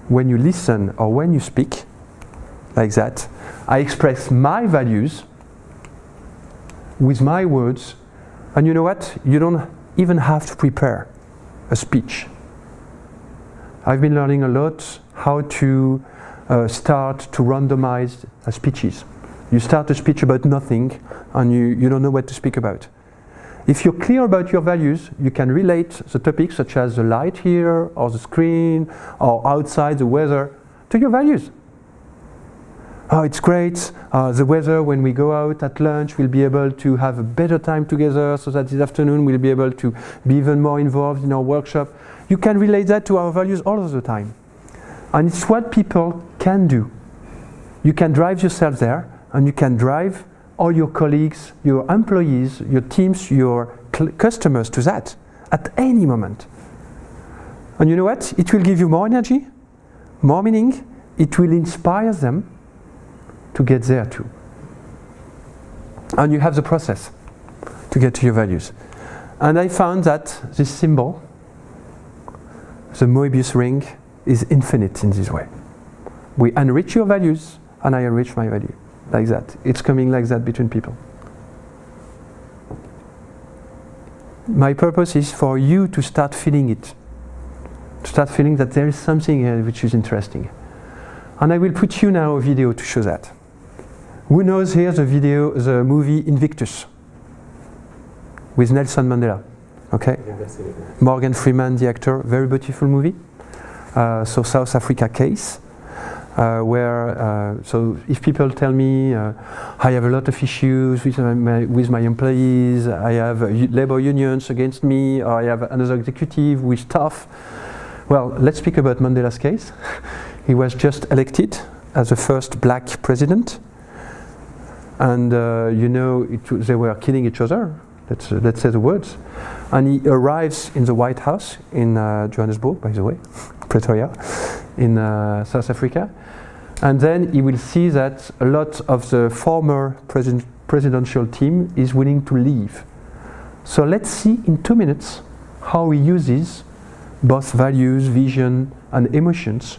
when you listen or when you speak, like that, I express my values with my words, and you know what? You don't even have to prepare a speech. I've been learning a lot how to start to randomize speeches. You start a speech about nothing, and you don't know what to speak about. If you're clear about your values, you can relate the topics such as the light here, or the screen, or outside the weather, to your values. Oh, it's great, the weather when we go out at lunch, we'll be able to have a better time together, so that this afternoon we'll be able to be even more involved in our workshop. You can relate that to our values all of the time. And it's what people can do. You can drive yourself there, and you can drive all your colleagues, your employees, your teams, your customers to that at any moment. And you know what? It will give you more energy, more meaning. It will inspire them to get there too. And you have the process to get to your values. And I found that this symbol, the Moebius ring, is infinite in this way. We enrich your values, and I enrich my value. Like that. It's coming like that between people. My purpose is for you to start feeling it. To start feeling that there is something here which is interesting. And I will put you now a video to show that. Who knows here the movie Invictus? With Nelson Mandela. Okay? Morgan Freeman, the actor, very beautiful movie. So South Africa case. So if people tell me I have a lot of issues with my employees, I have labor unions against me, or I have another executive who is tough, well, let's speak about Mandela's case. He was just elected as the first black president, and they were killing each other, let's say the words, and he arrives in the White House in Johannesburg, by the way, Pretoria, in South Africa. And then he will see that a lot of the former presidential team is willing to leave. So let's see in 2 minutes how he uses both values, vision, and emotions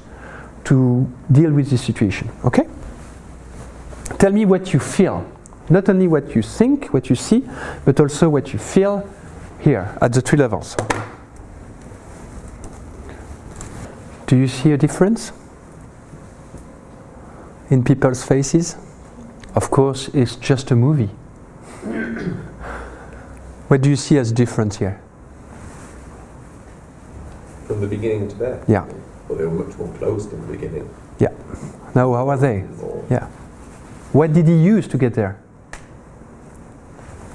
to deal with this situation. Okay? Tell me what you feel. Not only what you think, what you see, but also what you feel here at the three levels. Do you see a difference in people's faces? Of course, it's just a movie. What do you see as different here? From the beginning to there? Yeah. Well, they were much more closed in the beginning. Yeah. Now, how are they? More. Yeah. What did he use to get there?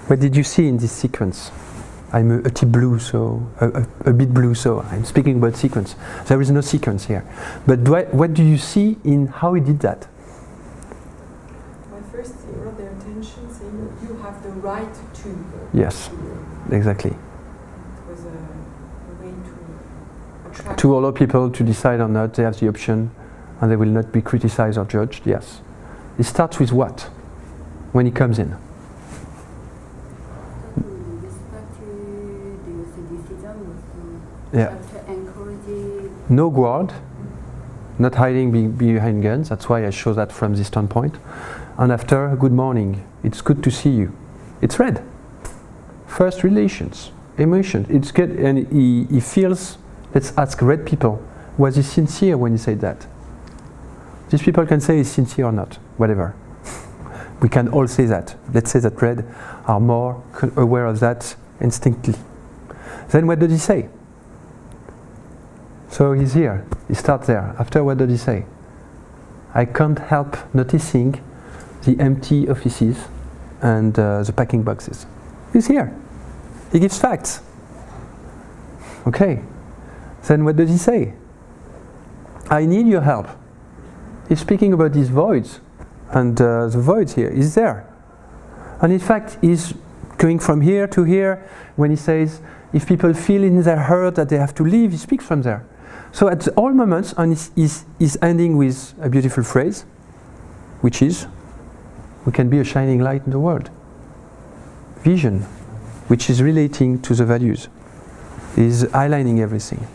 What did you see in this sequence? I'm a bit blue, so I'm speaking about sequence. There is no sequence here. But what do you see in how he did that? Well, first he brought their attention, saying you have the right to. Yes, exactly. It was a way to attract. To allow people to decide or not, they have the option, and they will not be criticized or judged, yes. It starts with what? When he comes in? Yeah. No guard, not hiding behind guns. That's why I show that from this standpoint. And after, good morning. It's good to see you. It's red. First relations, emotion. It's good, and he feels. Let's ask red people. Was he sincere when he said that? These people can say he's sincere or not, whatever. We can all say that. Let's say that red are more aware of that instinctively. Then what did he say? So he's here, he starts there. After, what did he say? I can't help noticing the empty offices and the packing boxes. He's here. He gives facts. Okay. Then what does he say? I need your help. He's speaking about these voids, and the voids here is there. And in fact, he's going from here to here. When he says, if people feel in their heart that they have to leave, he speaks from there. So at all moments, and he's ending with a beautiful phrase, which is, we can be a shining light in the world. Vision, which is relating to the values, is aligning everything.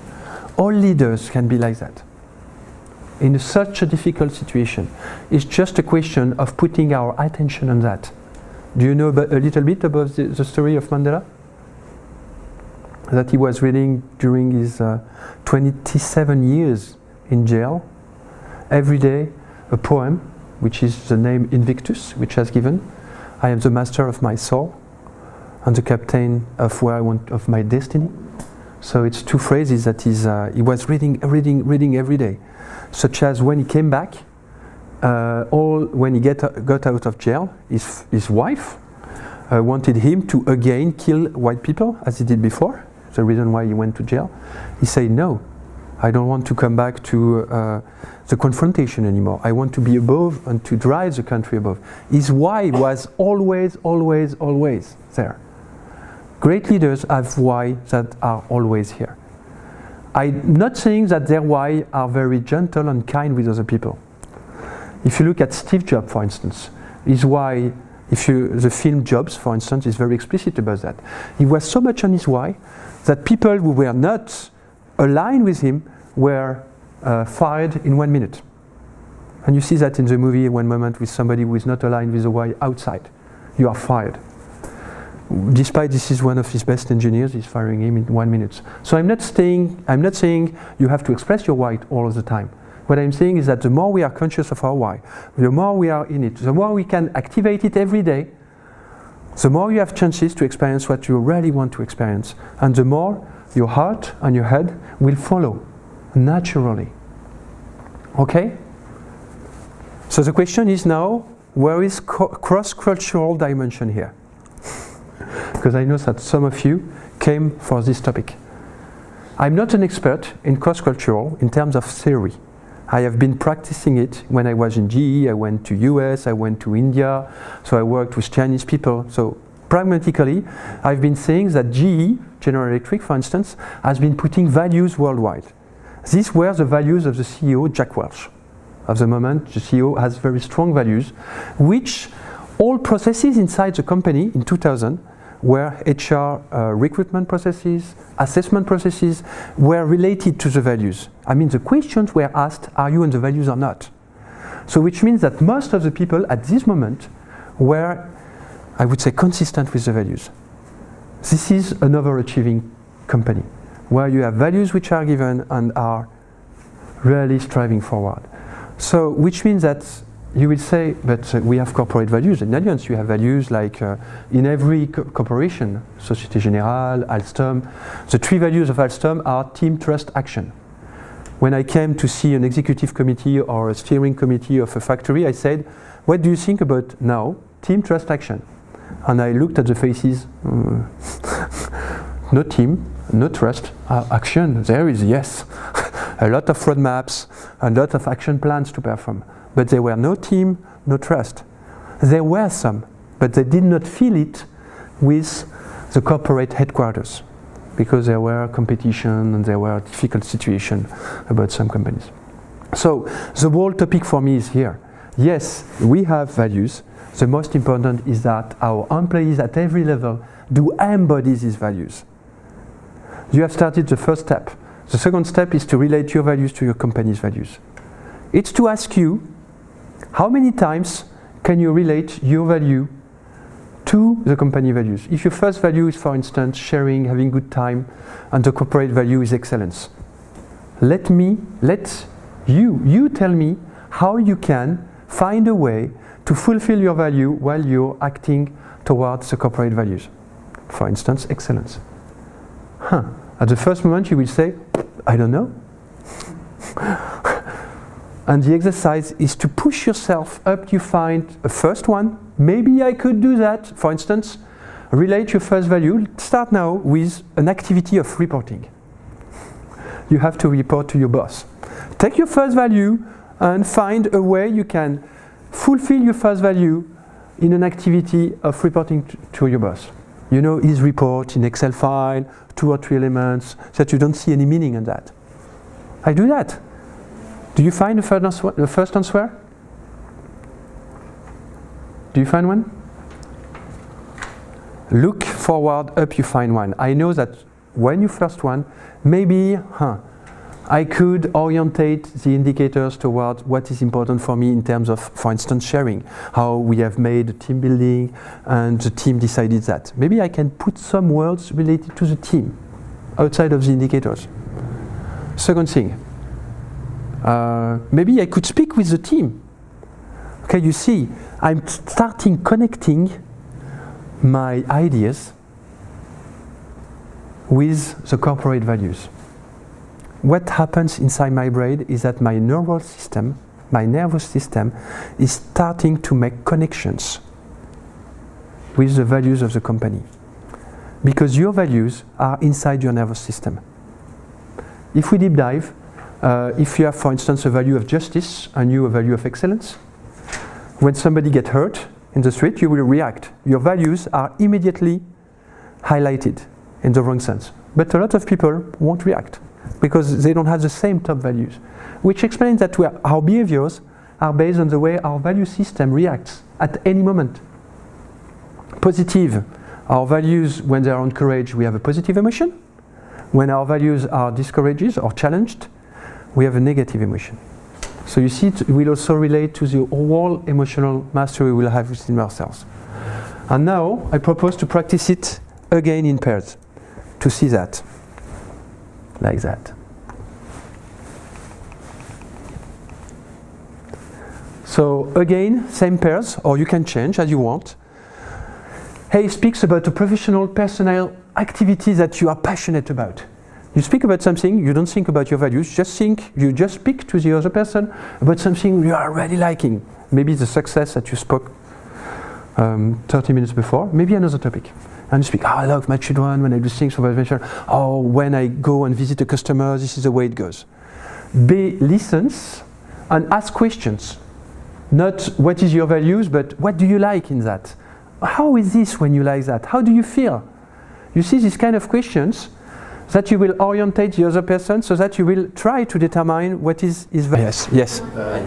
All leaders can be like that. In such a difficult situation, it's just a question of putting our attention on that. Do you know a little bit about the story of Mandela? That he was reading during his 27 years in jail, every day a poem, which is the name Invictus, which has given. I am the master of my soul and the captain of where I want of my destiny. So it's two phrases that he was reading every day, such as when he came back, when he got out of jail, his wife wanted him to again kill white people as he did before. The reason why he went to jail. He said, no, I don't want to come back to the confrontation anymore. I want to be above and to drive the country above. His why was always there. Great leaders have why that are always here. I'm not saying that their why are very gentle and kind with other people. If you look at Steve Jobs, for instance, his why, the film Jobs, for instance, is very explicit about that. He was so much on his why that people who were not aligned with him were fired in 1 minute. And you see that in the movie one moment with somebody who is not aligned with the why outside. You are fired. Despite this is one of his best engineers, he's firing him in 1 minute. So I'm not saying you have to express your why all of the time. What I'm saying is that the more we are conscious of our why, the more we are in it, the more we can activate it every day, the more you have chances to experience what you really want to experience, and the more your heart and your head will follow naturally. Okay? So the question is now, where is cross-cultural dimension here? Because I know that some of you came for this topic. I'm not an expert in cross-cultural in terms of theory. I have been practicing it when I was in GE. I went to US, I went to India, so I worked with Chinese people. So pragmatically, I've been saying that GE, General Electric for instance, has been putting values worldwide. These were the values of the CEO, Jack Welch. At the moment, the CEO has very strong values, which all processes inside the company in 2000 where HR recruitment processes, assessment processes were related to the values. I mean, the questions were asked, are you on the values or not? So which means that most of the people at this moment were, I would say, consistent with the values. This is an overachieving company where you have values which are given and are really striving forward. So which means that you will say, but we have corporate values. In Allianz, you have values like in every corporation, Société Générale, Alstom. The three values of Alstom are team, trust, action. When I came to see an executive committee or a steering committee of a factory, I said, what do you think about now? Team, trust, action. And I looked at the faces. No team, no trust, action. There is, yes. A lot of roadmaps, a lot of action plans to perform. But there were no team, no trust. There were some, but they did not feel it with the corporate headquarters because there were competition and there were difficult situations about some companies. So the whole topic for me is here. Yes, we have values. The most important is that our employees at every level do embody these values. You have started the first step. The second step is to relate your values to your company's values. It's to ask you, how many times can you relate your value to the company values? If your first value is, for instance, sharing, having good time, and the corporate value is excellence, let you tell me how you can find a way to fulfill your value while you're acting towards the corporate values. For instance, excellence. At the first moment you will say, I don't know. And the exercise is to push yourself up. You find a first one. Maybe I could do that. For instance, relate your first value. Start now with an activity of reporting. You have to report to your boss. Take your first value and find a way you can fulfill your first value in an activity of reporting to your boss. You know, his report in Excel file, 2 or 3 elements, so that you don't see any meaning in that. I do that. Do you find the first answer? Do you find one? Look forward, up you find one. I know that when you first one, maybe, I could orientate the indicators toward what is important for me in terms of, for instance, sharing. How we have made a team building and the team decided that. Maybe I can put some words related to the team outside of the indicators. Second thing, maybe I could speak with the team. Okay, you see, I'm starting connecting my ideas with the corporate values. What happens inside my brain is that my nervous system is starting to make connections with the values of the company. Because your values are inside your nervous system. If we deep dive, if you have, for instance, a value of justice and you a value of excellence, when somebody gets hurt in the street, you will react. Your values are immediately highlighted in the wrong sense. But a lot of people won't react because they don't have the same top values, which explains that our behaviors are based on the way our value system reacts at any moment. Positive, our values, when they are encouraged, we have a positive emotion. When our values are discouraged or challenged, we have a negative emotion. So you see, it will also relate to the overall emotional mastery we will have within ourselves. And now, I propose to practice it again in pairs, to see that, like that. So again, same pairs, or you can change as you want. He speaks about a professional, personal activity that you are passionate about. You speak about something, you don't think about your values, you just speak to the other person about something you are really liking. Maybe the success that you spoke 30 minutes before, maybe another topic. And you speak, I love my children when I do things for adventure, or when I go and visit a customer, this is the way it goes. B listens and ask questions. Not what is your values, but what do you like in that? How is this when you like that? How do you feel? You see these kind of questions that you will orientate the other person so that you will try to determine what is his value. Yes, yes.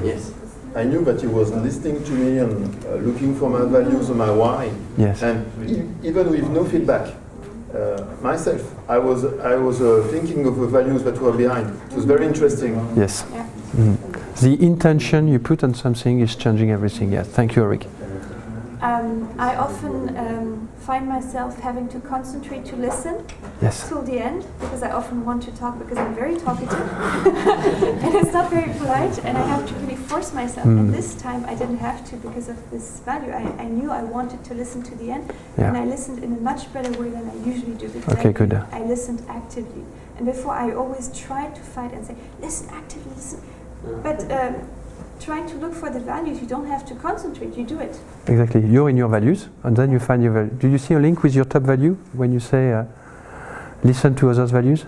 Yes. I knew that he was listening to me and looking for my values and my why. Yes. And even with no feedback, myself, I was thinking of the values that were behind. It was very interesting. Yes. Yeah. The intention you put on something is changing everything. Yes. Thank you, Eric. I often find myself having to concentrate to listen till the end, because I often want to talk because I'm very talkative and it's not very polite, and I have to really force myself. And this time I didn't have to because of this value. I knew I wanted to listen to the end, and I listened in a much better way than I usually do, because I listened actively. And before I always tried to fight and say, listen actively, listen. But trying to look for the values, you don't have to concentrate, you do it. Exactly, you're in your values, and then you find your value. Do you see a link with your top value when you say listen to others' values?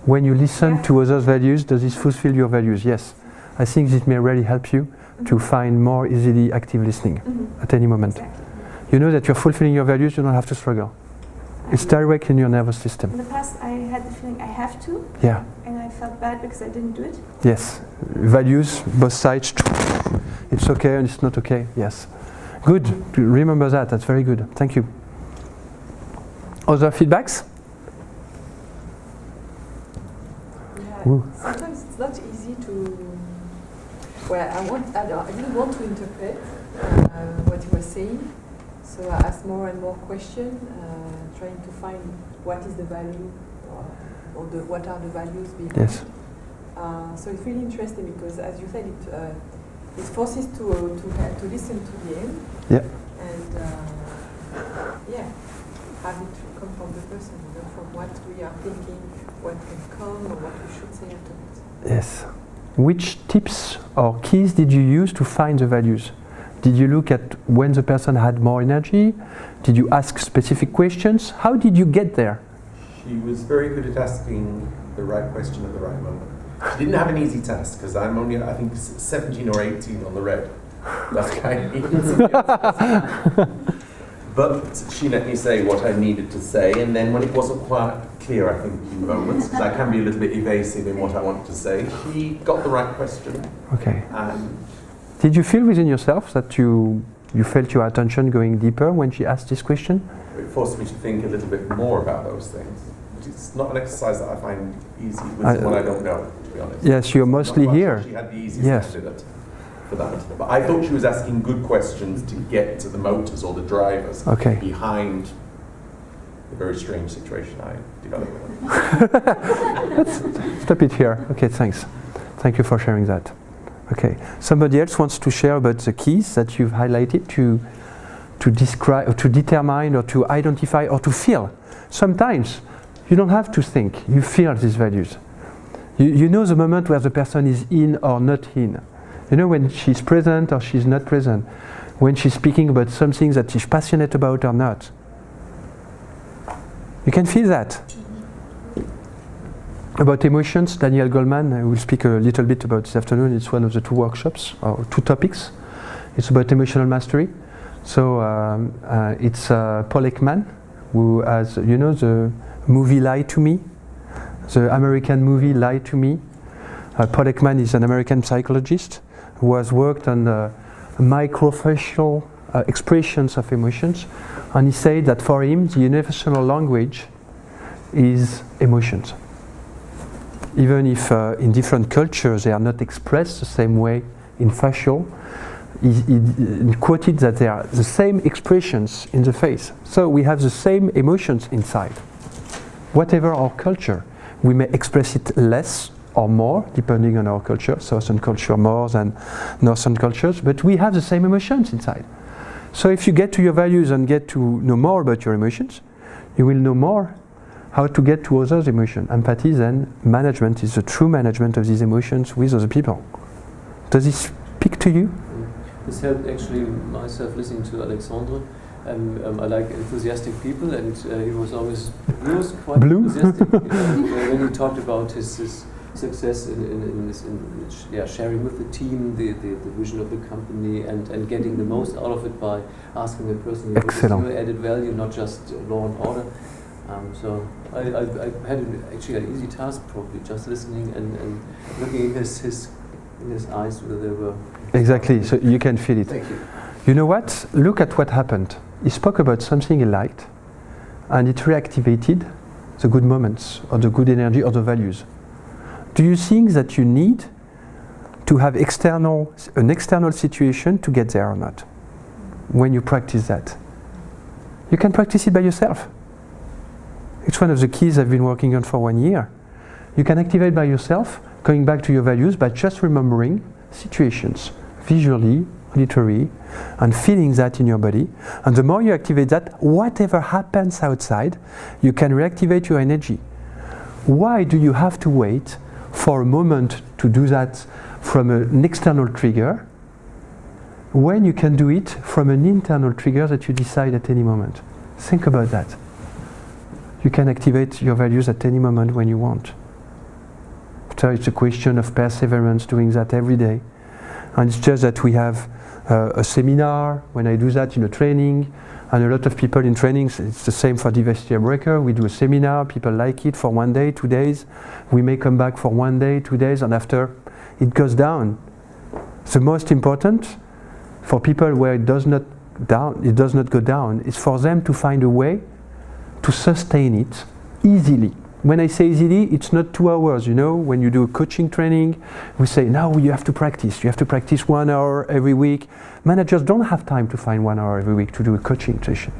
When you listen to others' values, does this fulfill your values? Yes. I think this may really help you to find more easily active listening at any moment. Exactly. You know that you're fulfilling your values, you don't have to struggle. It's direct in your nervous system. In the past I had the feeling I have to, and I felt bad because I didn't do it. Yes, values, both sides, it's okay and it's not okay, yes. Good, remember that, that's very good, thank you. Other feedbacks? Yeah, sometimes it's not easy to, I didn't want to interpret what he was saying, so I asked more and more questions, trying to find what is the value, or what are the values behind. Yes. So it's really interesting because, as you said, it forces to listen to the end. Yeah. And have it come from the person, from what we are thinking, what can come, or what we should say afterwards. Yes. which tips or keys did you use to find the values? Did you look at when the person had more energy? Did you ask specific questions? How did you get there? She was very good at asking the right question at the right moment. She didn't have an easy task because I'm only, I think, 17 or 18 on the red. That's kind of easy. But she let me say what I needed to say, and then when it wasn't quite clear, I think, in moments, because I can be a little bit evasive in what I want to say, she got the right question. Okay. Did you feel within yourself that you felt your attention going deeper when she asked this question? It forced me to think a little bit more about those things. It's not an exercise that I find easy with someone I don't know, to be honest. Yes, you're mostly here. She had the easiest candidate for that. But I thought she was asking good questions to get to the motors or the drivers behind the very strange situation I developed with. Let's stop it here. Okay, thanks. Thank you for sharing that. Okay, somebody else wants to share about the keys that you've highlighted to describe, or to determine, or to identify, or to feel. Sometimes you don't have to think, you feel these values. You know the moment where the person is in or not in. You know when she's present or she's not present. When she's speaking about something that she's passionate about or not. You can feel that. About emotions, Daniel Goleman will speak a little bit about this afternoon. It's one of the two workshops, or two topics. It's about emotional mastery. So it's Paul Ekman, who has, you know, the movie Lie to Me, the American movie Lie to Me. Paul Ekman is an American psychologist who has worked on microfacial expressions of emotions, and he said that for him the universal language is emotions. Even if in different cultures they are not expressed the same way in facial, he quoted that they are the same expressions in the face. So we have the same emotions inside. Whatever our culture, we may express it less or more depending on our culture, Southern culture more than Northern cultures, but we have the same emotions inside. So if you get to your values and get to know more about your emotions, you will know more how to get to others' emotions. Empathy then, management is the true management of these emotions with other people. Does this speak to you? This helped actually myself listening to Alexandre. I like enthusiastic people, and he was quite enthusiastic when he talked about his success in sharing with the team the vision of the company and getting the most out of it by asking the person what is your added value, not just law and order. So I had actually an easy task, probably just listening and looking in his eyes whether they were exactly. So you can feel it. Thank you. You know what? Look at what happened. He spoke about something he liked, and it reactivated the good moments, or the good energy, or the values. Do you think that you need to have an external situation to get there or not? When you practice that, you can practice it by yourself. It's one of the keys I've been working on for 1 year. You can activate by yourself, going back to your values by just remembering situations, visually, auditory, and feeling that in your body. And the more you activate that, whatever happens outside, you can reactivate your energy. Why do you have to wait for a moment to do that from an external trigger when you can do it from an internal trigger that you decide at any moment? Think about that. You can activate your values at any moment when you want. So it's a question of perseverance, doing that every day. And it's just that we have a seminar, when I do that in a training, and a lot of people in trainings, it's the same for Diversity Icebreaker. We do a seminar, people like it for 1 day, 2 days. We may come back for 1 day, 2 days, and after it goes down. The most important for people where it does not go down is for them to find a way to sustain it easily. When I say easily, it's not 2 hours, you know, when you do a coaching training, we say, no, you have to practice 1 hour every week. Managers don't have time to find 1 hour every week to do a coaching session.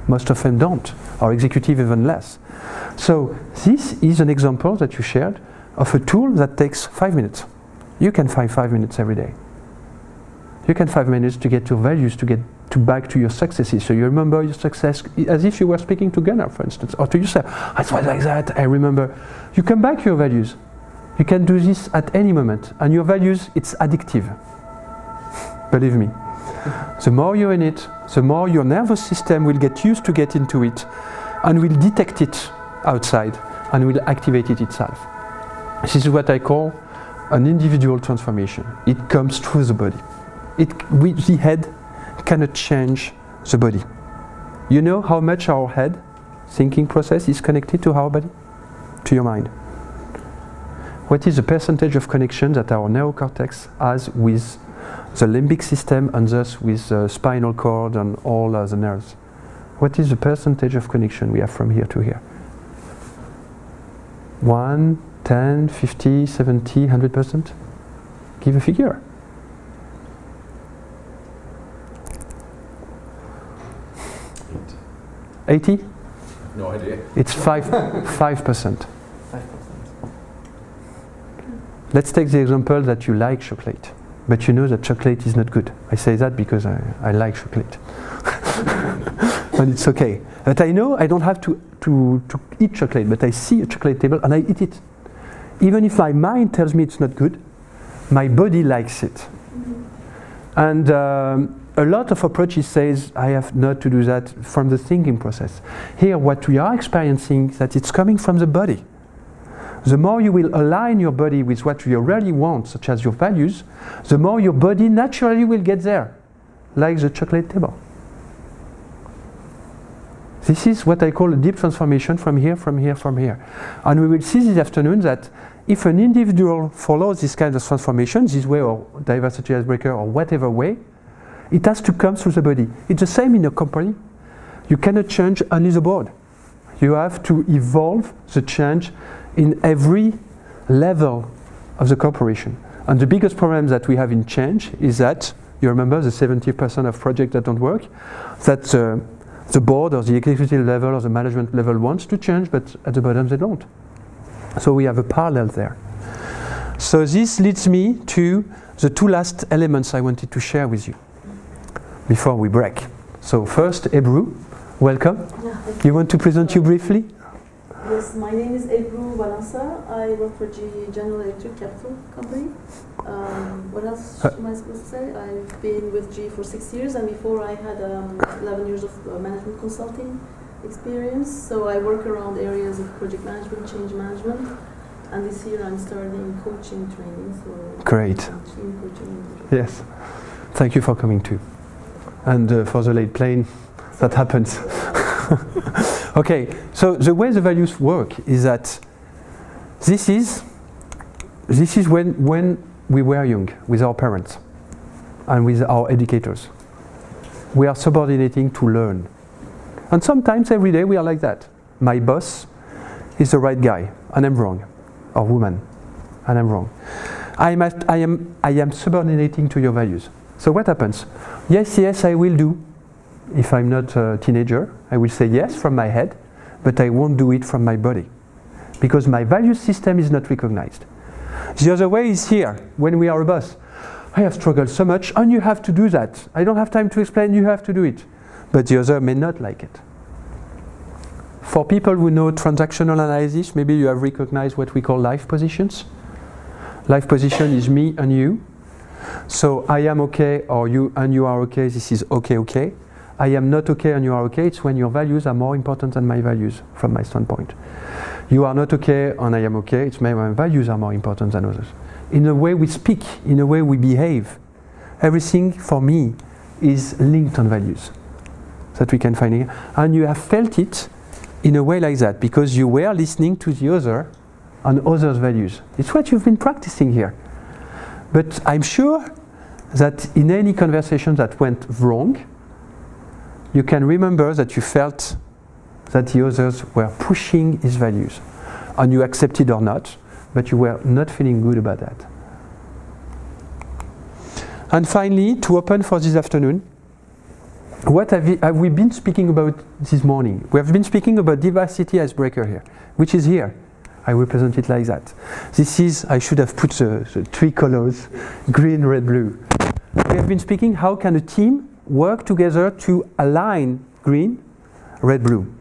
Most of them don't, or executive even less. So this is an example that you shared of a tool that takes 5 minutes. You can find 5 minutes every day. You can 5 minutes to get your values, to get back to your successes. So you remember your success as if you were speaking to Gunnar, for instance, or to yourself. I was like that, I remember. You come back to your values. You can do this at any moment, and your values, it's addictive. Believe me. The more you're in it, the more your nervous system will get used to get into it, and will detect it outside, and will activate it itself. This is what I call an individual transformation. It comes through the body. The head cannot change the body. You know how much our head thinking process is connected to our body? To your mind. What is the percentage of connection that our neocortex has with the limbic system and thus with the spinal cord and all the nerves? What is the percentage of connection we have from here to here? 1, 10, 50, 70, 100%? Give a figure. Eight. 80? No idea. It's 5%. Let's take the example that you like chocolate, but you know that chocolate is not good. I say that because I like chocolate. And it's okay. But I know I don't have to eat chocolate, but I see a chocolate table and I eat it. Even if my mind tells me it's not good, my body likes it. And a lot of approaches says I have not to do that from the thinking process. Here what we are experiencing is that it's coming from the body. The more you will align your body with what you really want, such as your values, the more your body naturally will get there, like the chocolate table. This is what I call a deep transformation from here, from here, from here. And we will see this afternoon that if an individual follows this kind of transformation, this way or diversity icebreaker or whatever way, it has to come through the body. It's the same in a company. You cannot change only the board. You have to evolve the change in every level of the corporation. And the biggest problem that we have in change is that, you remember the 70% of projects that don't work, that the board or the executive level or the management level wants to change, but at the bottom they don't. So we have a parallel there. So this leads me to the two last elements I wanted to share with you before we break. So first, Ebru, welcome. Yeah, you want to present you briefly? Yes, my name is Ebru Balansa. I work for General Electric Capital Company. What else am I supposed to say? I've been with GE for 6 years, and before I had 11 years of management consulting experience. So I work around areas of project management, change management, and this year I'm starting coaching training. So great. Team coaching. Yes, thank you for coming too, and for the late plane. That happens. Okay, so the way the values work is that this is when we were young with our parents and with our educators. We are subordinating to learn. And sometimes every day we are like that. My boss is the right guy and I'm wrong, or woman, and I'm wrong. I am subordinating to your values. So what happens? Yes, I will do. If I'm not a teenager, I will say yes from my head, but I won't do it from my body, because my value system is not recognized. The other way is here, when we are a boss. I have struggled so much, and you have to do that. I don't have time to explain, you have to do it. But the other may not like it. For people who know transactional analysis, maybe you have recognized what we call life positions. Life position is me and you. So I am okay, or you and you are okay, this is okay. I am not okay and you are okay, it's when your values are more important than my values, from my standpoint. You are not okay and I am okay, it's when my values are more important than others. In the way we speak, in the way we behave, everything for me is linked on values that we can find here. And you have felt it in a way like that, because you were listening to the other and others' values. It's what you've been practicing here. But I'm sure that in any conversation that went wrong, you can remember that you felt that the others were pushing his values, and you accepted or not, but you were not feeling good about that. And finally, to open for this afternoon, what have we been speaking about this morning? We have been speaking about diversity icebreaker here, which is here. I will present it like that. This is, I should have put the 3 colors, green, red, blue. We have been speaking how can a team work together to align green, red, blue.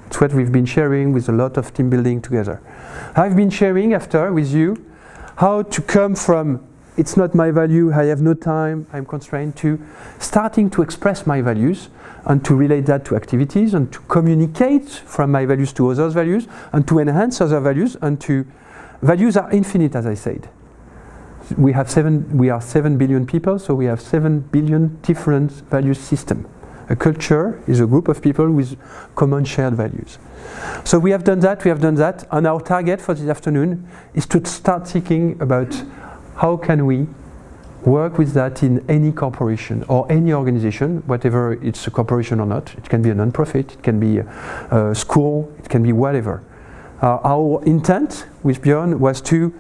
It's what we've been sharing with a lot of team building together. I've been sharing after with you how to come from it's not my value, I have no time, I'm constrained, to starting to express my values and to relate that to activities and to communicate from my values to others' values and to enhance other values and to values are infinite, as I said. We are 7 billion people, so we have 7 billion different value systems. A culture is a group of people with common shared values. So we have done that, and our target for this afternoon is to start thinking about how can we work with that in any corporation or any organization, whatever it's a corporation or not. It can be a non-profit, it can be a school, it can be whatever. Our intent with Björn was to,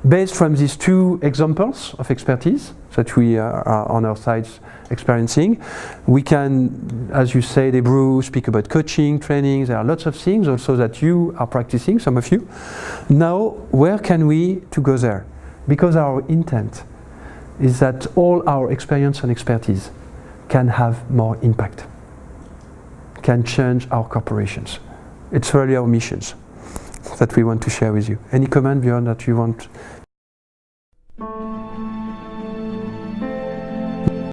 based from these two examples of expertise that we are on our sides experiencing, we can, as you say, Debru, speak about coaching, training, there are lots of things also that you are practicing, some of you. Now, where can we to go there? Because our intent is that all our experience and expertise can have more impact, can change our corporations. It's really our missions that we want to share with you. Any comment, Björn, that you want